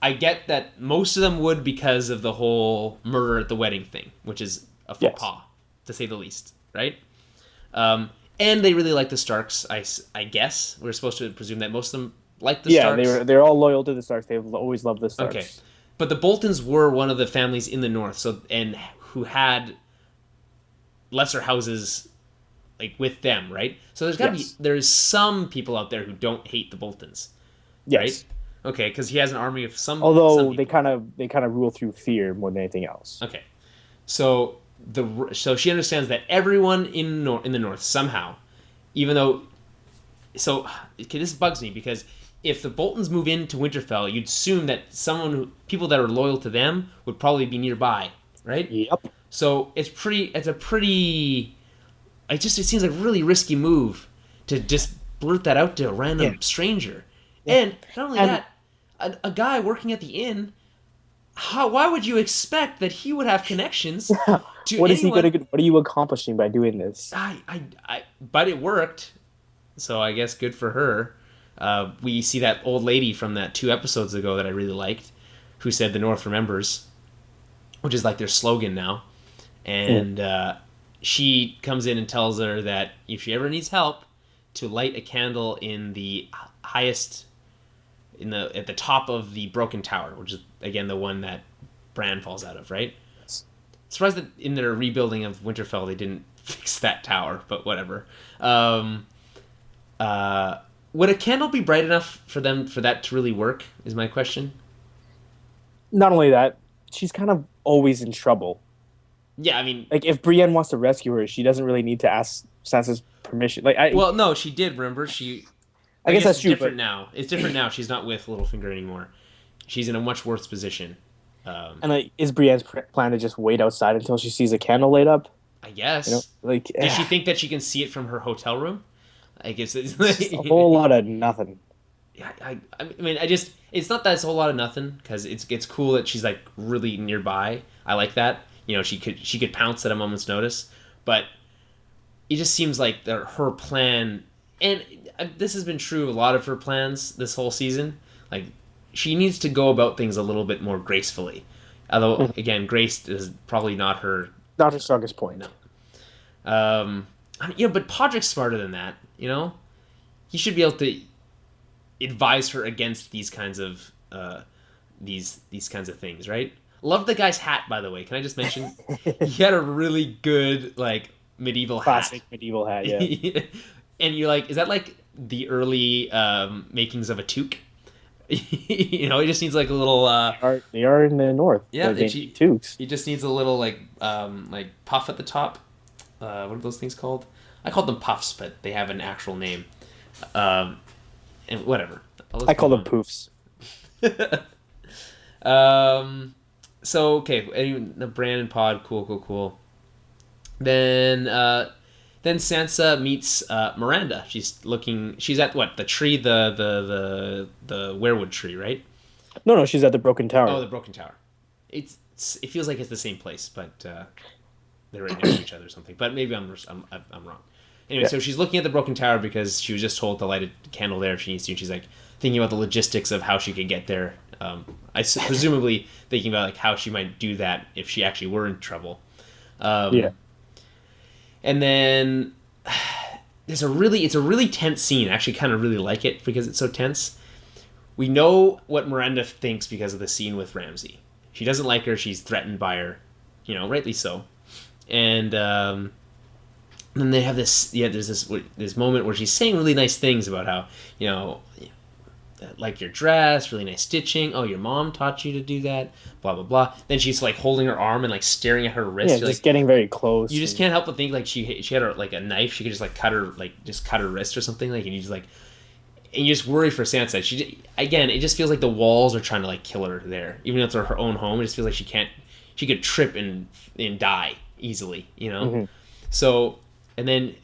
I get that most of them would because of the whole murder at the wedding thing, which is a faux pas, to say the least, right? And they really like the Starks, I guess. We're supposed to presume that most of them like the Starks. Yeah, they're all loyal to the Starks. They've always loved the Starks. Okay. But the Boltons were one of the families in the north, and who had lesser houses like with them, right? So there's some people out there who don't hate the Boltons, Yes. right? Okay, because he has an army of some. Although some they people. kind of rule through fear more than anything else. Okay, so she understands that everyone in the north somehow, even though, okay, this bugs me because if the Boltons move into Winterfell, you'd assume that people that are loyal to them would probably be nearby, right? Yep. So it seems like a really risky move to just blurt that out to a random stranger. Yeah. And not only that, a guy working at the inn, why would you expect that he would have connections to What anyone? What are you accomplishing by doing this? But it worked, so I guess good for her. We see that old lady from that 2 episodes ago that I really liked, who said "The North remembers," which is like their slogan now. And she comes in and tells her that if she ever needs help, to light a candle in the highest, at the top of the broken tower, which is again the one that Bran falls out of, right? Surprised that in their rebuilding of Winterfell they didn't fix that tower, but whatever. Would a candle be bright enough for that to really work? Is my question. Not only that, she's kind of always in trouble. Yeah, I mean, like if Brienne wants to rescue her, she doesn't really need to ask Sansa's permission. Well, no, she did. Remember, I guess that's it's true. Different now. It's different now. She's not with Littlefinger anymore. She's in a much worse position. And is Brienne's plan to just wait outside until she sees a candle light up? I guess. Does she think that she can see it from her hotel room? I guess it's a whole lot of nothing. I mean, it's not that it's a whole lot of nothing because it's cool that she's like really nearby. I like that. She could pounce at a moment's notice, but it just seems like her plan, and this has been true of a lot of her plans this whole season. Like she needs to go about things a little bit more gracefully. Although again, Grace is probably not her strongest point. No. But Podrick's smarter than that. He should be able to advise her against these kinds of these kinds of things, right? Love the guy's hat, by the way. Can I just mention he had a really good medieval classic medieval hat, yeah. And you're like, is that like the early makings of a toque? He just needs like a little. They are in the north. Yeah, toques. He just needs a little like puff at the top. What are those things called? I call them puffs, but they have an actual name. And whatever. I call them poofs. So okay, Bran and Pod, cool. Then Sansa meets Miranda. She's at what, the tree, the weirwood tree, right? No, she's at the Broken Tower. Oh, the Broken Tower. It feels like it's the same place, but they're right next to each other or something. But maybe I'm wrong. Anyway, So she's looking at the Broken Tower because she was just told to light a candle there if she needs to. And she's like thinking about the logistics of how she could get there. Presumably thinking about like how she might do that if she actually were in trouble. And then it's a really tense scene. I actually kind of really like it because it's so tense. We know what Miranda thinks because of the scene with Ramsay. She doesn't like her. She's threatened by her, rightly so. And then they have this. Yeah, there's this moment where she's saying really nice things about how like your dress, really nice stitching. Oh, your mom taught you to do that. Blah blah blah. Then she's like holding her arm and like staring at her wrist. Yeah, just getting very close. You just can't help but think like she had her like a knife. She could just like cut her wrist or something. Like and you just worry for Sansa. It just feels like the walls are trying to like kill her there, even though it's her own home. It just feels like she could trip and die easily. Mm-hmm. So and then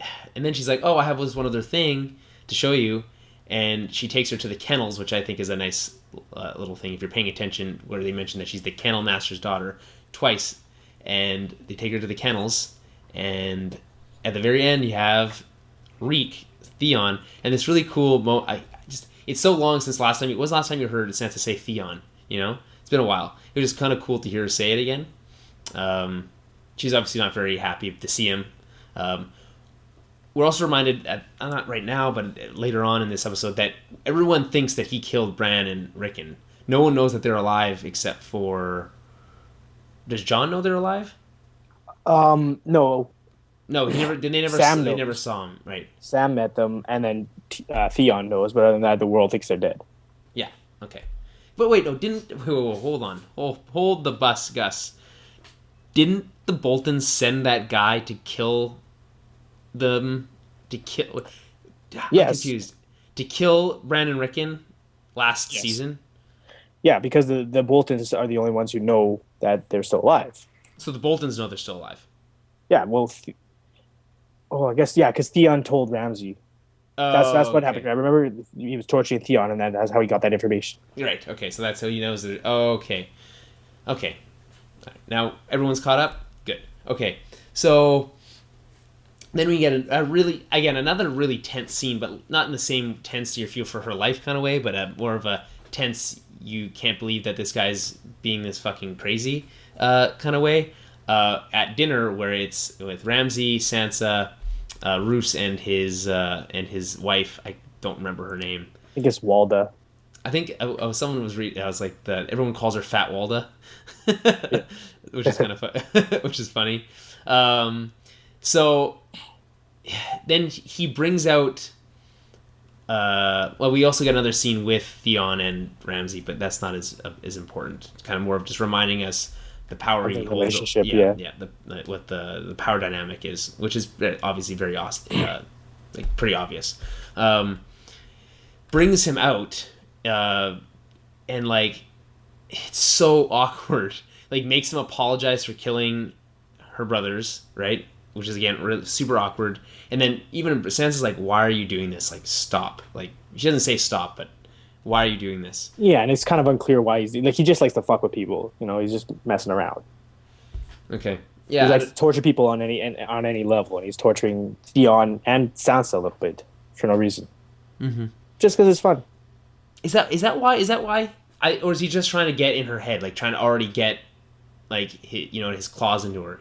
she's like, oh, I have this one other thing to show you. And she takes her to the kennels, which I think is a nice little thing. If you're paying attention, where they mention that she's the kennel master's daughter twice. And they take her to the kennels. And at the very end, you have Reek, Theon. And this really cool it's so long since last time. When was the last time you heard Sansa say Theon? It's been a while. It was just kind of cool to hear her say it again. She's obviously not very happy to see him. We're also reminded, not right now, but later on in this episode, that everyone thinks that he killed Bran and Rickon. No one knows that they're alive except for... Does Jon know they're alive? No. No, they never saw him, right? Sam met them, and then Theon knows, but other than that, the world thinks they're dead. Yeah, okay. But wait, no, hold on. Hold the bus, Gus. Didn't the Boltons send that guy to kill... I'm confused. To kill Bran and Rickon last season? Yeah, because the Boltons are the only ones who know that they're still alive. So the Boltons know they're still alive? Yeah, well... I guess, yeah, because Theon told Ramsay. That's what happened. I remember he was torturing Theon, and that's how he got that information. Right, okay, so that's how he knows that... Okay. Okay. Now, everyone's caught up? Good. Okay, so... Then we get another really tense scene, but not in the same tense you feel for her life kind of way, but more of a tense, you can't believe that this guy's being this fucking crazy kind of way. At dinner, where it's with Ramsay, Sansa, Roose, and his wife. I don't remember her name. I think it's Walda. I think someone was reading. I was like, everyone calls her Fat Walda, which is kind of which is funny. So then he brings out. We also get another scene with Theon and Ramsay, but that's not as important. It's kind of more of just reminding us the power he holds. Relationship, what the power dynamic is, which is obviously very awesome, pretty obvious. Brings him out, and it's so awkward. Makes him apologize for killing her brothers, right? Which is again really super awkward. And then even Sansa's like, "Why are you doing this? Stop!" She doesn't say stop, but why are you doing this? Yeah, and it's kind of unclear why he just likes to fuck with people. He's just messing around. Okay. Yeah. He likes to torture people on any level, and he's torturing Theon and Sansa a little bit for no reason. Mm-hmm. Just because it's fun. Is that why? Or is he just trying to get in her head, trying to already get like his claws into her?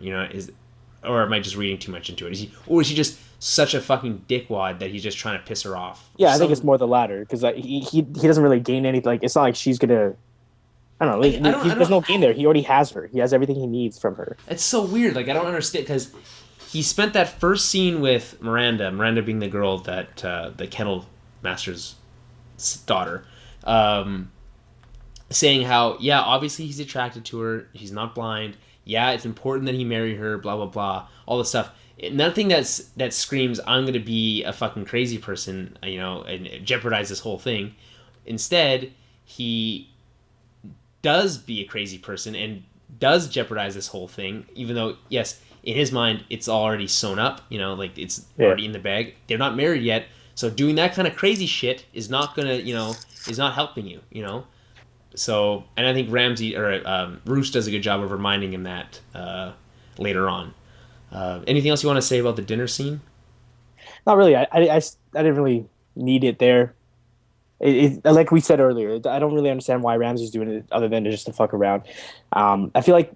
Or am I just reading too much into it? Is he just such a fucking dickwad that he's just trying to piss her off? Yeah, I think it's more the latter because he doesn't really gain anything. Like it's not like she's gonna. I don't know. There's no gain there. He already has her. He has everything he needs from her. It's so weird. Like I don't understand because he spent that first scene with Miranda. Miranda being the girl that the Kennel Master's daughter, saying how obviously he's attracted to her. He's not blind. Yeah, it's important that he marry her. Blah blah blah. All this stuff. Nothing that screams I'm gonna be a fucking crazy person. And jeopardize this whole thing. Instead, he does be a crazy person and does jeopardize this whole thing, even though, yes, in his mind, it's already sewn up, like it's already in the bag. They're not married yet, so doing that kind of crazy shit is not gonna, is not helping you, So, and I think Roose does a good job of reminding him that later on. Anything else you want to say about the dinner scene? Not really. I didn't really need it there. Like we said earlier, I don't really understand why Ramsay's doing it other than just to fuck around. I feel like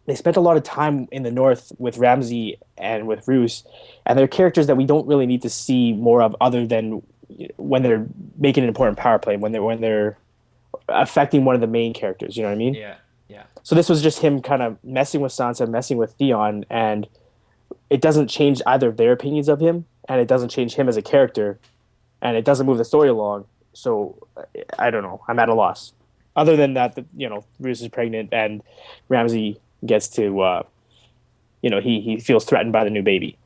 they spent a lot of time in the North with Ramsay and with Roose, and they're characters that we don't really need to see more of other than when they're making an important power play, when they're affecting one of the main characters. You know what I mean? Yeah, yeah. So this was just him kind of messing with Sansa, messing with Theon, and it doesn't change either of their opinions of him, and it doesn't change him as a character, and it doesn't move the story along. So I don't know. I'm at a loss. Other than that, Roose is pregnant and Ramsay gets to, he feels threatened by the new baby.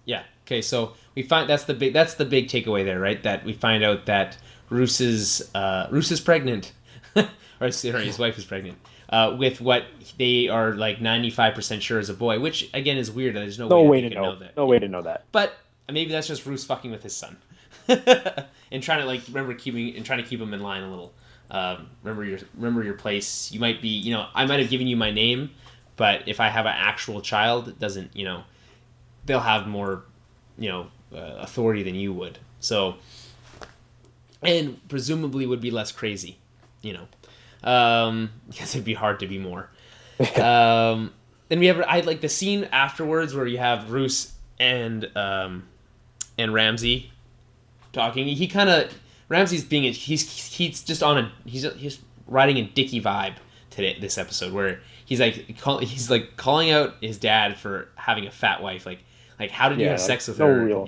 Yeah. Okay. So we find that's the big takeaway there, right? That we find out that Roose is pregnant, or sorry, his wife is pregnant with what they are like 95% sure is a boy, which again is weird. There's no way to know that. No way to know that. But maybe that's just Roose fucking with his son. And trying to keep him in line a little. Remember your place. You might be, I might have given you my name, but if I have an actual child, it doesn't, they'll have more, authority than you would. So, and presumably would be less crazy, because it'd be hard to be more. Then I like the scene afterwards where you have Roose and Ramsay talking. He kind of Ramsay's being he's just on he's riding a dicky vibe this episode where he's calling out his dad for having a fat wife, like how did you have sex with her, real.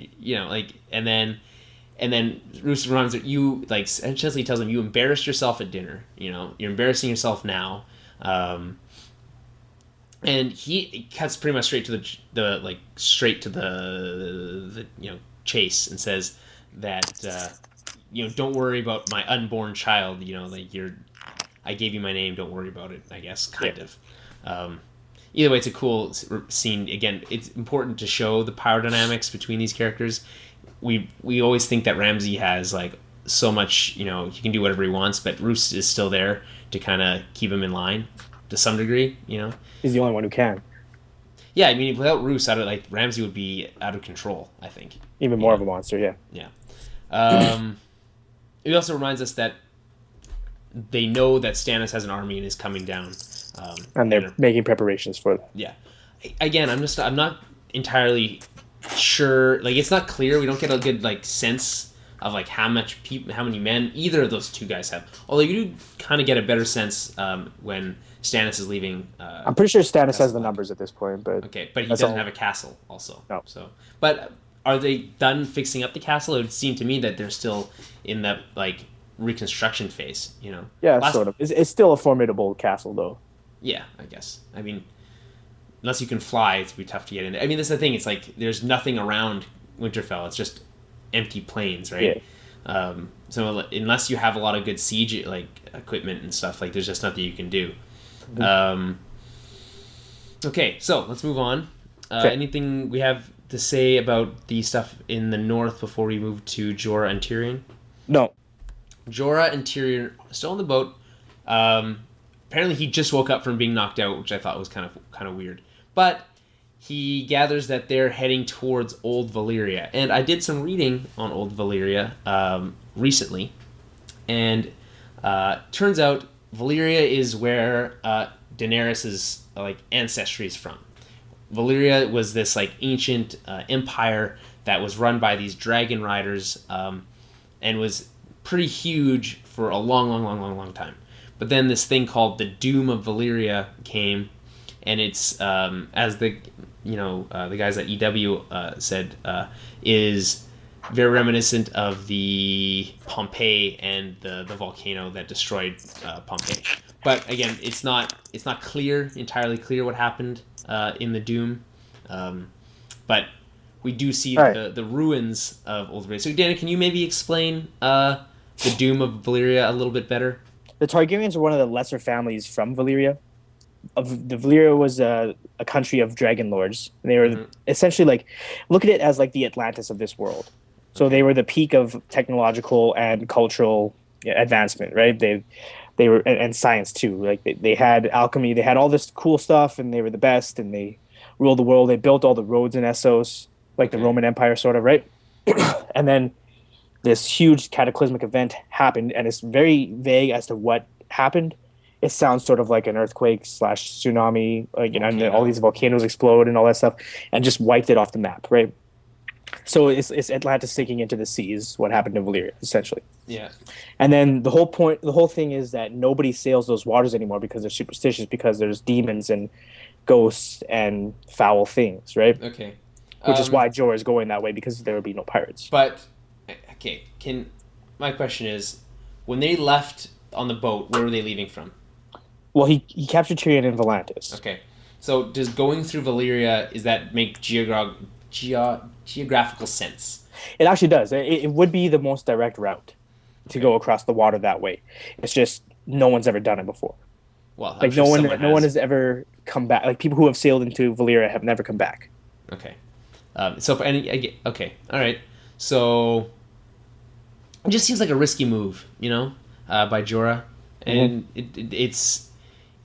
And then Roose reminds you, and Chesley tells him, you embarrassed yourself at dinner, you're embarrassing yourself now, and he cuts pretty much straight to the chase and says that don't worry about my unborn child, I gave you my name, don't worry about it, I guess, kind of. Either way, it's a cool scene. Again, it's important to show the power dynamics between these characters. We always think that Ramsay has so much, he can do whatever he wants, but Roose is still there to kind of keep him in line to some degree, He's the only one who can. Yeah, I mean, without Roose, Ramsay would be out of control, I think. Even more of a monster, yeah. Yeah. It also reminds us that they know that Stannis has an army and is coming down. And they're making preparations for that. Yeah. Again, I'm not entirely sure. It's not clear. We don't get a good sense of how many men either of those two guys have. Although you do kind of get a better sense when Stannis is leaving. I'm pretty sure Stannis has the numbers at this point, but okay, but he doesn't have a castle also. No. So, but are they done fixing up the castle? It would seem to me that they're still in that reconstruction phase. Yeah, sort of. It's still a formidable castle, though. Yeah, I guess. I mean, unless you can fly, it'd be tough to get in there. I mean, that's the thing. It's there's nothing around Winterfell. It's just empty plains, right? Yeah. So unless you have a lot of good siege equipment and stuff, there's just nothing you can do. Mm-hmm. Okay, so let's move on. Okay. Anything we have to say about the stuff in the north before we move to Jorrah and Tyrion? No. Jorrah and Tyrion are still on the boat. Apparently he just woke up from being knocked out, which I thought was kind of weird. But he gathers that they're heading towards Old Valeria. And I did some reading on Old Valeria recently. And turns out Valeria is where Daenerys's like ancestry is from. Valyria was this like ancient empire that was run by these dragon riders, and was pretty huge for a long time. But then this thing called the Doom of Valyria came, and it's as the the guys at EW said is very reminiscent of the Pompeii and the volcano that destroyed Pompeii. But again, it's not entirely clear what happened in the Doom, but we do see the ruins of Old Valeria. So, Dana, can you maybe explain the Doom of Valyria a little bit better? The Targaryens are one of the lesser families from Valyria. The Valyria was a country of dragon lords. They were essentially like, look at it as like the Atlantis of this world. So they were the peak of technological and cultural advancement, right? They were and science too. Like they had alchemy, they had all this cool stuff, and they were the best. And they ruled the world. They built all the roads in Essos, like the Roman Empire, sort of, right? And then this huge cataclysmic event happened, and it's very vague as to what happened. It sounds sort of like an earthquake / tsunami, like, and all these volcanoes explode and all that stuff, and just wiped it off the map, right? So it's Atlantis sinking into the seas. What happened to Valyria, essentially? Yeah. And then the whole thing is that nobody sails those waters anymore because they're superstitious, because there's demons and ghosts and foul things, right? Okay. Which is why Jorrah is going that way, because there would be no pirates. But okay, my question is, when they left on the boat, where were they leaving from? Well, he captured Tyrion in Volantis. Okay, so does going through Valyria, is that make geographical sense? It actually does. It would be the most direct route to go across the water that way. It's just no one's ever done it before. Well, like no one has ever come back. Like people who have sailed into Valyria have never come back. Okay, so for any okay, all right. So it just seems like a risky move, by Jorrah, and it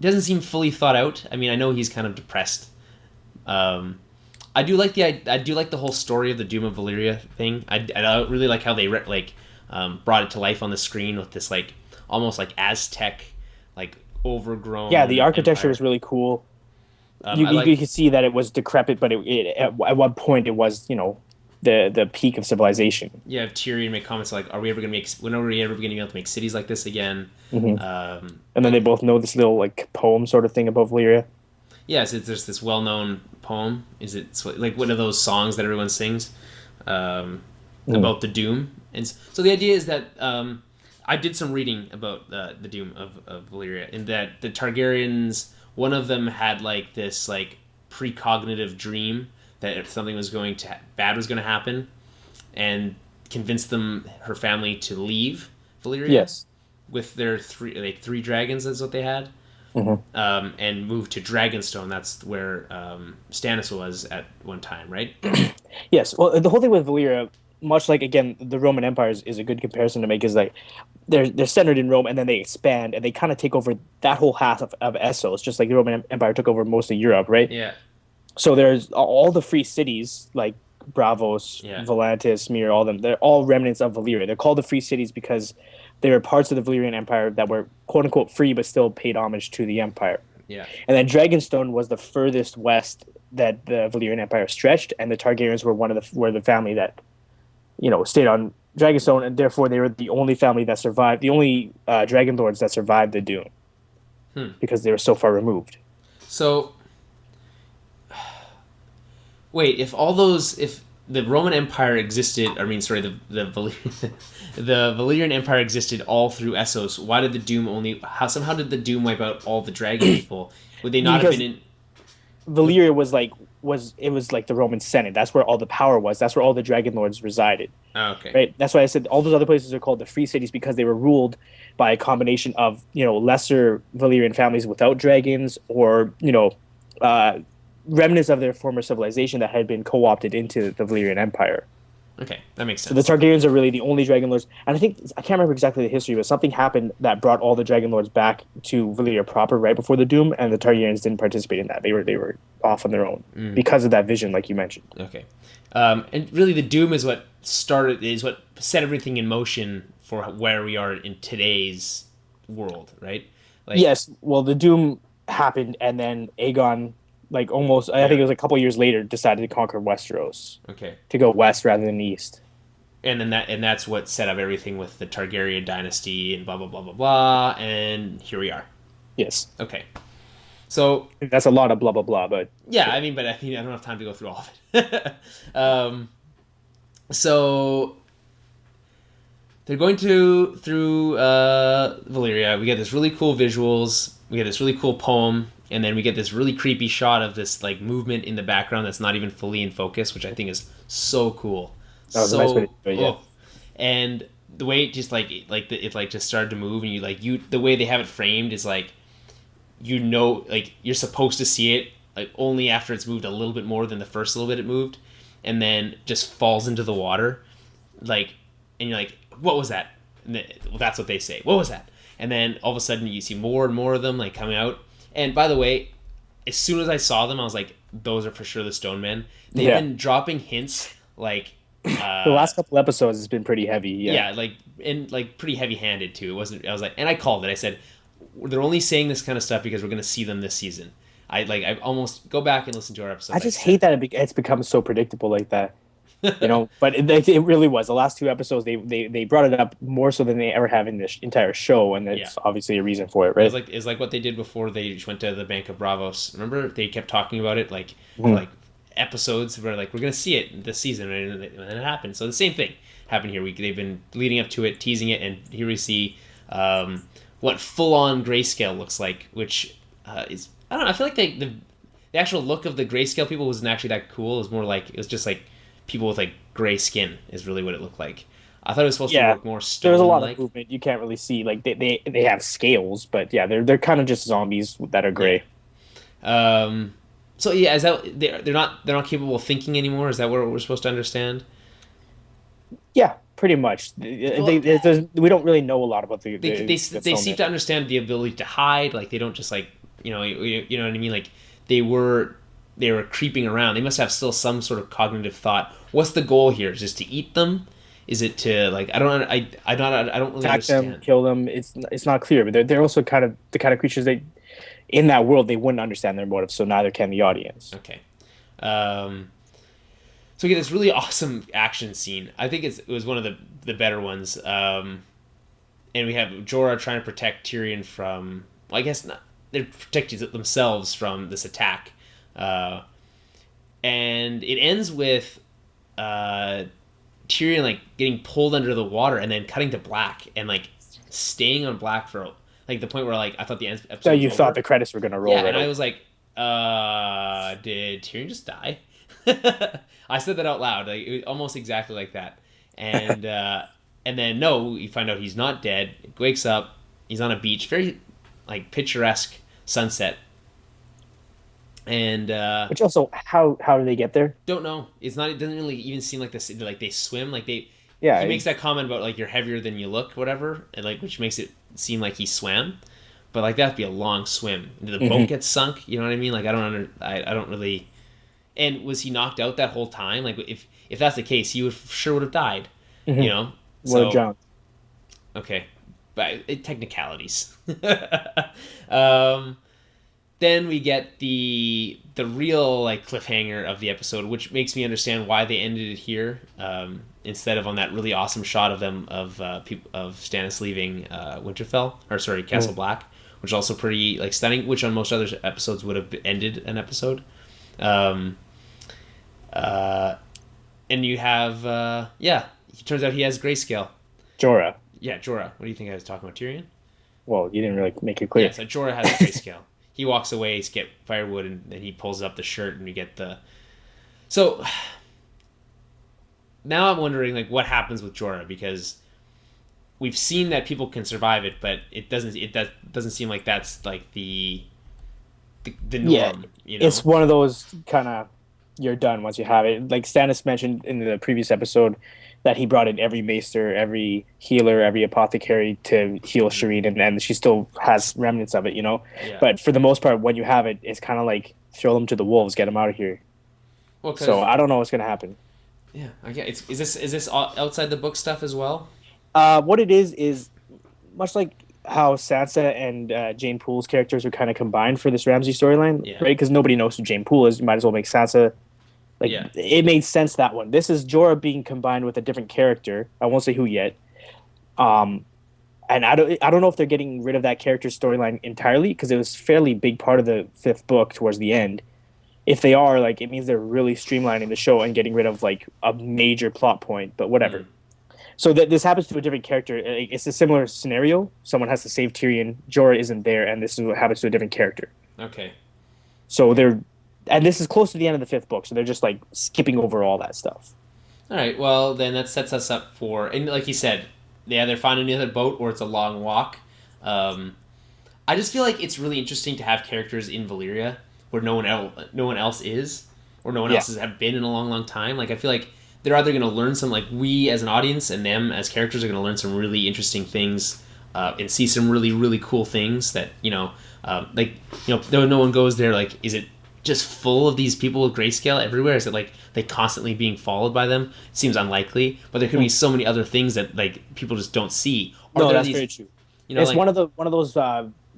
doesn't seem fully thought out. I mean, I know he's kind of depressed. I do like the whole story of the Doom of Valyria thing. I really like how they brought it to life on the screen with this like almost like Aztec, like overgrown. Yeah, the architecture empire. was really cool. You could see that it was decrepit, but at one point it was the peak of civilization. Yeah, Tyrion made comments like, "Are we ever gonna make? When are we ever gonna be able to make cities like this again?" And then they both know this little like poem sort of thing about Valyria. Yes, there's this well-known poem. Is it like one of those songs that everyone sings about the Doom? And so the idea is that I did some reading about the Doom of Valyria, in that the Targaryens, one of them had like this like precognitive dream that if something was bad was going to happen, and convinced her family to leave Valyria. Yes, with their three dragons is what they had. And moved to Dragonstone. That's where Stannis was at one time, right? Yes. Well, the whole thing with Valyria, much like again the Roman Empire, is a good comparison to make. Is like they're centered in Rome, and then they expand, and they kind of take over that whole half of Essos, just like the Roman Empire took over most of Europe, right? Yeah. So there's all the free cities like Bravos, Volantis, Mir, all of them. They're all remnants of Valyria. They're called the free cities because they were parts of the Valyrian Empire that were quote unquote free, but still paid homage to the Empire. Yeah. And then Dragonstone was the furthest west that the Valyrian Empire stretched, and the Targaryens were the family that stayed on Dragonstone, and therefore they were the only family that survived, the only dragon lords that survived the Doom, because they were so far removed. So, wait, if the Roman Empire existed, the Valyrian Empire existed all through Essos, why did the Doom somehow did the Doom wipe out all the dragon people? Would they not have been in... Valyria was like the Roman Senate. That's where all the power was. That's where all the dragon lords resided. Oh, okay. Right? That's why I said all those other places are called the free cities, because they were ruled by a combination of, lesser Valyrian families without dragons, or, remnants of their former civilization that had been co-opted into the Valyrian Empire. Okay, that makes sense. So the Targaryens are really the only dragon lords, and I can't remember exactly the history, but something happened that brought all the dragon lords back to Valyria proper right before the Doom, and the Targaryens didn't participate in that. They were off on their own because of that vision, like you mentioned. Okay, and really the Doom is what set everything in motion for where we are in today's world, right? Yes. Well, the Doom happened, and then Aegon, like almost, I think it was a couple years later, decided to conquer Westeros. Okay. To go west rather than east. And then that's what set up everything with the Targaryen dynasty and blah blah blah blah blah. And here we are. Yes. Okay. So that's a lot of blah blah blah, but yeah, I mean, I don't have time to go through all of it. So they're going through Valeria. We get this really cool visuals. We get this really cool poem, and then we get this really creepy shot of this like movement in the background that's not even fully in focus, which I think is so cool. That was a nice way to do it, yeah. And the way it just it just started to move, and the way they have it framed is like, you're supposed to see it like only after it's moved a little bit more than the first little bit it moved, and then just falls into the water, like, and you're like, what was that? And that's what they say. What was that? And then all of a sudden you see more and more of them like coming out. And by the way, as soon as I saw them, I was like, those are for sure the Stone Men. They've been dropping hints like. The last couple episodes has been pretty heavy. Yeah, pretty heavy-handed too. It wasn't. I was like, and I called it. I said, they're only saying this kind of stuff because we're going to see them this season. I almost go back and listen to our episode. I just hate that it's become so predictable like that. But it really was. The last two episodes, they brought it up more so than they ever have in this entire show, and there's obviously a reason for it, right? It's like what they did before they went to the Bank of Bravos. Remember, they kept talking about it like episodes where like we're gonna see it this season, and it happened. So the same thing happened here. They've been leading up to it, teasing it, and here we see what full-on grayscale looks like, which is, I don't know. I feel like the actual look of the grayscale people wasn't actually that cool. It was more like, it was just like people with like gray skin is really what it looked like. I thought it was supposed to look more stone. There's a lot of movement. You can't really see, like they have scales, but yeah, they're kind of just zombies that are gray. So yeah, is that they're not capable of thinking anymore? Is that what we're supposed to understand? Yeah, pretty much. We don't really know a lot about they seem to understand the ability to hide. Like they don't just like you know what I mean. Like they were creeping around. They must have still some sort of cognitive thought. What's the goal here? Is just to eat them? Is it to like I don't really attack understand. Them, kill them? It's not clear. But they're also kind of the kind of creatures that in that world they wouldn't understand their motives. So neither can the audience. Okay. So we get this really awesome action scene. I think it was one of the better ones. And we have Jorrah trying to protect Tyrion from. Well, I guess not. They're protecting themselves from this attack. And it ends with Tyrion like getting pulled under the water and then cutting to black and like staying on black for like the point where like I thought the episode. So you thought the credits were gonna roll. Yeah, and I was like, did Tyrion just die? I said that out loud, like it was almost exactly like that. And and then no, you find out he's not dead. He wakes up. He's on a beach, very like picturesque sunset. And which also how do they get there? Don't know. It's not. It doesn't really even seem like this. Like they swim. Like they. Yeah. He makes that comment about like you're heavier than you look, whatever, and like which makes it seem like he swam, but like that'd be a long swim. The boat gets sunk. You know what I mean? Like I don't really. And was he knocked out that whole time? Like if that's the case, he would have died. You know. What a jump. Okay, but technicalities. Then we get the real like cliffhanger of the episode, which makes me understand why they ended it here instead of on that really awesome shot of them of Stannis leaving Castle Black, which is also pretty like stunning. Which on most other episodes would have ended an episode. And you have it turns out he has grayscale. Jorrah. Yeah, Jorrah. What do you think I was talking about, Tyrion? Well, you didn't really make it clear. Yeah, so Jorrah has a grayscale. He walks away to get firewood, and then he pulls up the shirt, and we get the. So now I'm wondering, like, what happens with Jorrah, because we've seen that people can survive it, but it doesn't seem like that's like the norm. Yeah, you know? It's one of those kind of you're done once you have it. Like Stannis mentioned in the previous episode that he brought in every maester, every healer, every apothecary to heal Shireen, and she still has remnants of it, you know? Yeah. But for the most part, when you have it, it's kind of like throw them to the wolves, get them out of here. Well, so I don't know what's going to happen. Yeah, I get. Is this outside the book stuff as well? What it is much like how Sansa and Jane Poole's characters were kind of combined for this Ramsay storyline, Yeah. right? Because nobody knows who Jane Poole is. You might as well make Sansa. Like, Yeah. it made sense that one. This is Jorah being combined with a different character. I won't say who yet. Um, and I don't know if they're getting rid of that character storyline entirely because it was a fairly big part of the fifth book towards the end. If they are, like, it means they're really streamlining the show and getting rid of like a major plot point. But whatever. Mm. So that this happens to a different character. It's a similar scenario. Someone has to save Tyrion. Jorah isn't there, and this is what happens to a different character. Okay. So and this is close to the end of the fifth book, so they're just like skipping over all that stuff. All right. Well, then that sets us up for, and like you said, they either find another boat or it's a long walk. I just feel like it's really interesting to have characters in Valyria where no one else is, or no one else has have been in a long, long time. Like I feel like they're either going to learn some, like we as an audience and them as characters are going to learn some really interesting things and see some really, really cool things that, no one goes there, like, is it just full of these people with grayscale everywhere? Is it like they constantly being followed by them? It seems unlikely, but there could be so many other things that like people just don't see. No, that's very true. It's like, one of those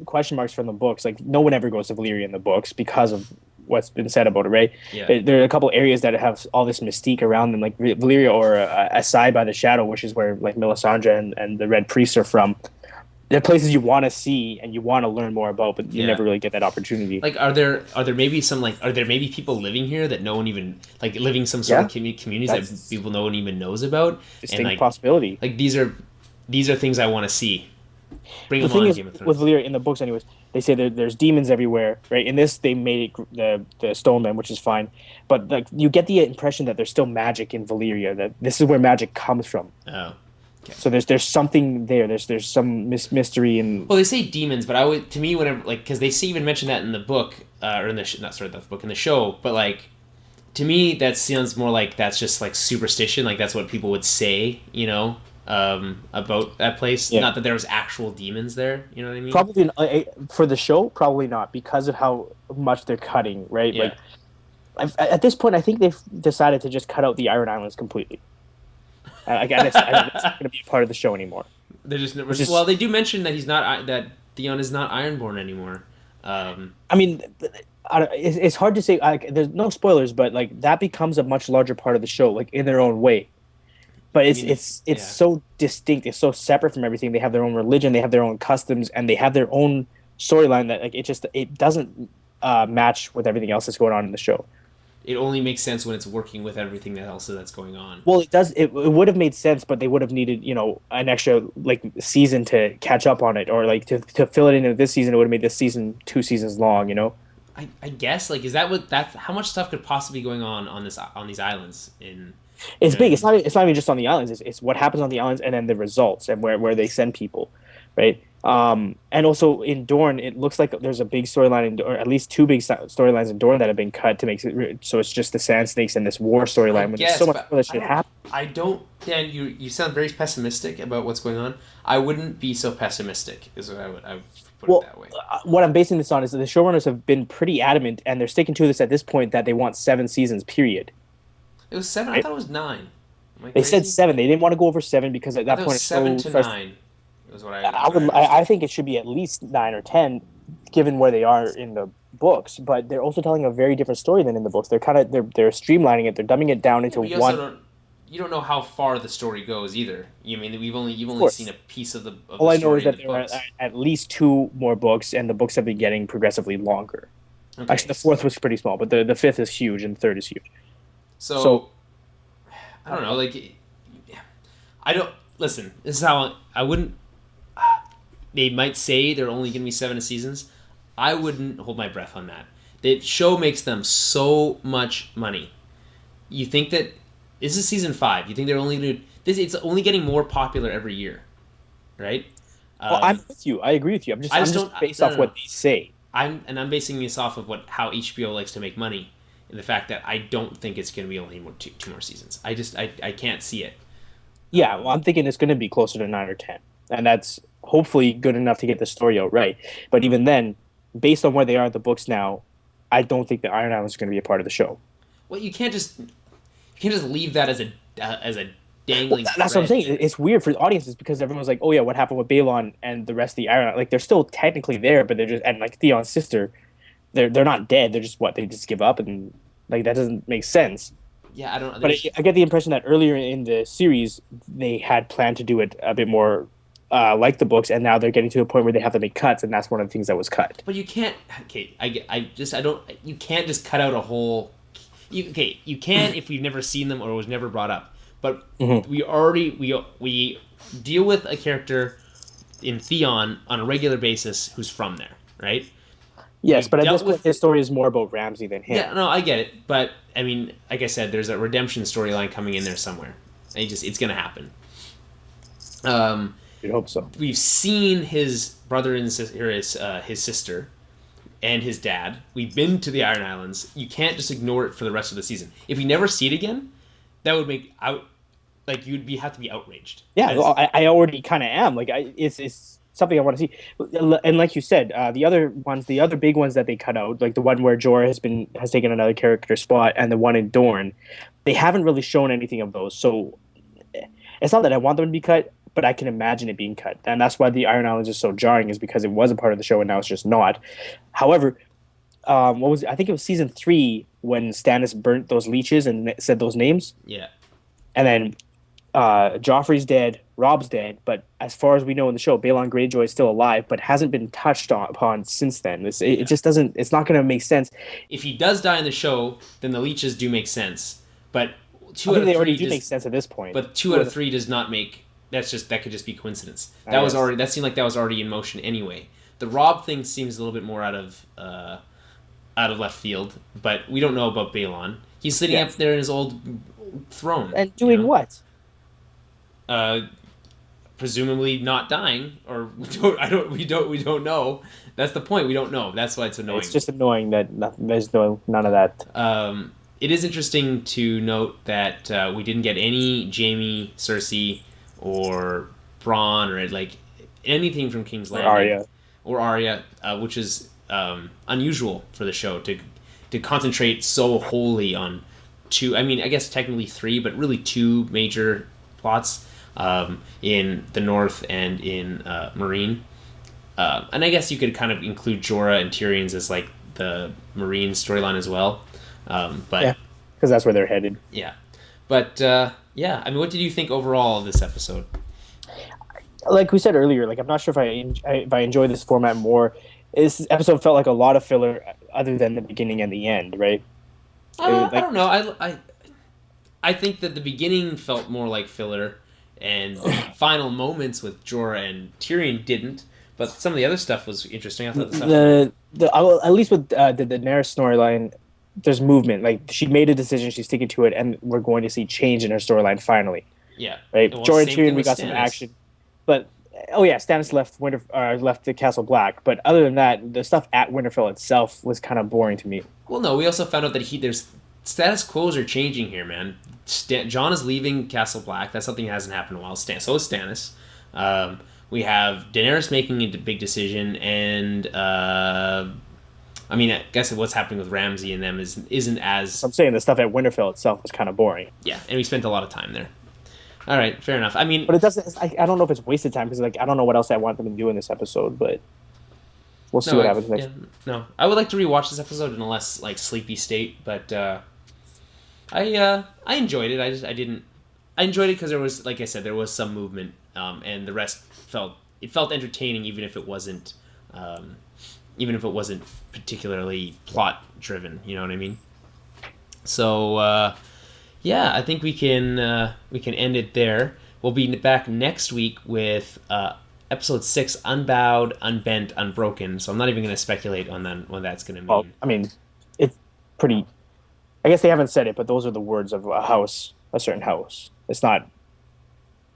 question marks from the books. Like no one ever goes to Valyria in the books because of what's been said about it, right? Yeah. There are a couple areas that have all this mystique around them, like Valyria or Asai by the Shadow, which is where like Melisandre and the Red Priests are from. They're places you want to see and you want to learn more about, but you never really get that opportunity. Like, are there maybe people living here that no one even, like, living some sort of communities that people no one even knows about? Distinct and, like, possibility. Like these are things I want to see. Bring the them thing on, is, Game of Thrones. with Valyria in the books, anyways, they say that there's demons everywhere, right? In this, they made it the Stonemen, which is fine, but like you get the impression that there's still magic in Valyria. That this is where magic comes from. Oh. Okay. So there's something there. There's some mystery in. Well, they say demons, but to me, whenever, like, because they even mention that in the book, or in in the show, but like, to me, that sounds more like that's just like superstition, like that's what people would say, about that place. Yeah. Not that there was actual demons there. You know what I mean? Probably for the show, probably not because of how much they're cutting, right? Yeah. Like, at this point, I think they've decided to just cut out the Iron Islands completely. I guess it's not going to be a part of the show anymore. They're well, they do mention that Theon is not Ironborn anymore. I mean, it's hard to say. There's no spoilers, but like that becomes a much larger part of the show, like in their own way. But it's so distinct. It's so separate from everything. They have their own religion. They have their own customs, and they have their own storyline that like it doesn't match with everything else that's going on in the show. It only makes sense when it's working with everything else that's going on. Well, it does. It would have made sense, but they would have needed, an extra like season to catch up on it, or like to fill it into this season. It would have made this season 2 seasons long. I guess like that's how much stuff could possibly be going on these islands in. It's big. It's not even just on the islands. It's what happens on the islands and then the results and where they send people, right? And also in Dorne, it looks like there's a big storyline, or at least 2 big storylines in Dorne that have been cut to make it so it's just the Sand Snakes and this war storyline. When there's so much more that should happen. Dan, you sound very pessimistic about what's going on. I wouldn't be so pessimistic, is what I would put it that way. What I'm basing this on is that the showrunners have been pretty adamant, and they're sticking to this at this point, that they want 7 seasons, period. It was 7? Right? I thought it was 9. They said 7. They didn't want to go over 7 because at that point... 7 to 9. Was what I think it should be at least 9 or 10, given where they are in the books. But they're also telling a very different story than in the books. They're they're streamlining it. They're dumbing it down into one. You don't know how far the story goes either. You mean you've only seen a piece of the. All I know is that there are at least 2 more books, and the books have been getting progressively longer. Okay. Actually, the 4th was pretty small, but the 5th is huge, and the 3rd is huge. So I don't know. Like, I don't listen. This is how I wouldn't. They might say they're only going to be 7 seasons. I wouldn't hold my breath on that. The show makes them so much money. You think that this is season 5? You think they're only going to this? It's only getting more popular every year, right? Well, I'm with you. I agree with you. I'm just based off what they say. I'm basing this off of how HBO likes to make money, and the fact that I don't think it's going to be only two more seasons. I can't see it. Yeah, well, I'm thinking it's going to be closer to 9 or 10, and that's hopefully good enough to get the story out right. But even then, based on where they are in the books now, I don't think the Iron Islands is going to be a part of the show. Well, you can't just leave that as a dangling. That's what I'm saying. It's weird for the audiences because everyone's like, "Oh yeah, what happened with Balon and the rest of the Iron?" Like they're still technically there, but they're just and like Theon's sister, they're not dead. They're just they just give up and like that doesn't make sense. Yeah, I don't. But I get the impression that earlier in the series they had planned to do it a bit more like the books, and now they're getting to a point where they have to make cuts, and that's one of the things that was cut. But you can't. Okay, I don't. You can't just cut out a whole. You can if we've never seen them or it was never brought up. But we deal with a character in Theon on a regular basis who's from there, right? Yes, but at this point, his story is more about Ramsay than him. Yeah, no, I get it, but I mean, like I said, there's a redemption storyline coming in there somewhere. It's gonna happen. You'd hope so. We've seen his brother and his sister, and his dad. We've been to the Iron Islands. You can't just ignore it for the rest of the season. If we never see it again, that would make have to be outraged. Yeah, well, I already kind of am. Like, it's something I want to see. And like you said, the other big ones that they cut out, like the one where Jorah has taken another character spot, and the one in Dorne, they haven't really shown anything of those. So it's not that I want them to be cut, but I can imagine it being cut, and that's why the Iron Islands is so jarring, is because it was a part of the show and now it's just not. However, I think it was season 3 when Stannis burnt those leeches and said those names. Yeah, and then Joffrey's dead, Robb's dead, but as far as we know in the show, Balon Greyjoy is still alive, but hasn't been touched upon since then. It just doesn't. It's not going to make sense. If he does die in the show, then the leeches do make sense, but I think they already do make sense at this point. But 2 out of 3 does not make. That could just be coincidence. That seemed like that was already in motion anyway. The Robb thing seems a little bit more out of left field, but we don't know about Balon. He's sitting up there in his old throne and doing what? Presumably not dying, or we don't know. That's the point. We don't know. That's why it's annoying. It's just annoying that there's none of that. It is interesting to note that we didn't get any Jaime, Cersei, or Bronn, or like anything from King's Landing or Arya, which is unusual for the show to concentrate so wholly on 2. I mean, I guess technically 3, but really 2 major plots in the North and in Marine. And I guess you could kind of include Jorah and Tyrion's as like the Marine storyline as well. But yeah, because that's where they're headed. Yeah, but yeah, I mean, what did you think overall of this episode? Like we said earlier, like I'm not sure if I enjoy this format more. This episode felt like a lot of filler, other than the beginning and the end, right? I don't know. I think that the beginning felt more like filler, and the final moments with Jorah and Tyrion didn't. But some of the other stuff was interesting. I thought at least with the Daenerys storyline, there's movement. Like, she made a decision, she's sticking to it, and we're going to see change in her storyline finally. Yeah. Right. Well, Jorah and Tyrion, we got some action, but Stannis left the Castle Black. But other than that, the stuff at Winterfell itself was kind of boring to me. Well, no, we also found out that there's status quos are changing here, man. Jon is leaving Castle Black. That's something that hasn't happened in a while. So is Stannis. We have Daenerys making a big decision, and I mean, I guess what's happening with Ramsay and them isn't as. So I'm saying the stuff at Winterfell itself was kind of boring. Yeah, and we spent a lot of time there. All right, fair enough. I mean, but it doesn't. I don't know if it's wasted time, because like I don't know what else I want them to do in this episode, but we'll see what happens next. Yeah, no, I would like to rewatch this episode in a less like sleepy state, but I enjoyed it. I enjoyed it because there was, like I said, there was some movement, and the rest felt entertaining, even if it wasn't particularly plot driven. You know what I mean? So yeah, I think we can end it there. We'll be back next week with episode 6, Unbowed, Unbent, Unbroken. So I'm not even going to speculate on that, what that's going to mean. Well, I mean, it's pretty. I guess they haven't said it, but those are the words of a certain house. It's not.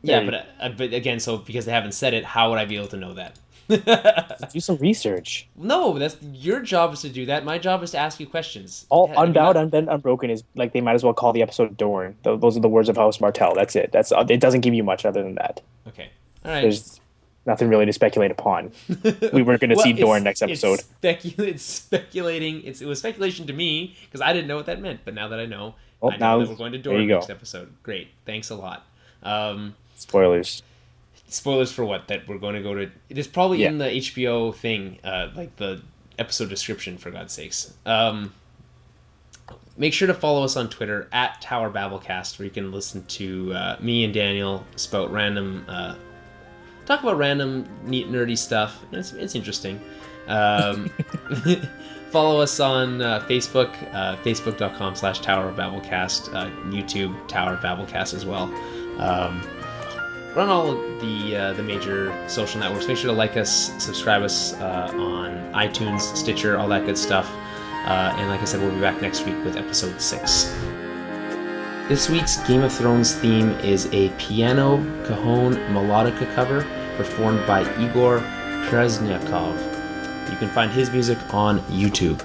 Yeah, but again, so because they haven't said it, how would I be able to know that? Do some research. No, that's your job is to do that. My job is to ask you questions. All Unbowed, Unbent, Unbroken is like they might as well call the episode Dorne. Those are the words of House Martell. That's it. It doesn't give you much other than that. Okay, all right. There's nothing really to speculate upon. We weren't going to see Dorne next episode. It's speculating. It was speculation to me because I didn't know what that meant. But now that I know, now that we're going to Dorne next episode. Great. Thanks a lot. Spoilers. Spoilers for what? That we're going to go to... It is probably Yeah. in the HBO thing, like the episode description, for God's sakes. Make sure to follow us on Twitter at Tower Babblecast, where you can listen to me and Daniel spout random... talk about random, neat, nerdy stuff. It's interesting. Follow us on Facebook, facebook.com/Tower Babblecast, YouTube, Tower Babblecast as well. Run all of the major social networks. Make sure to like us, subscribe us on iTunes, Stitcher, all that good stuff. And like I said, we'll be back next week with episode 6. This week's Game of Thrones theme is a piano Cajon Melodica cover performed by Igor Presnyakov. You can find his music on YouTube.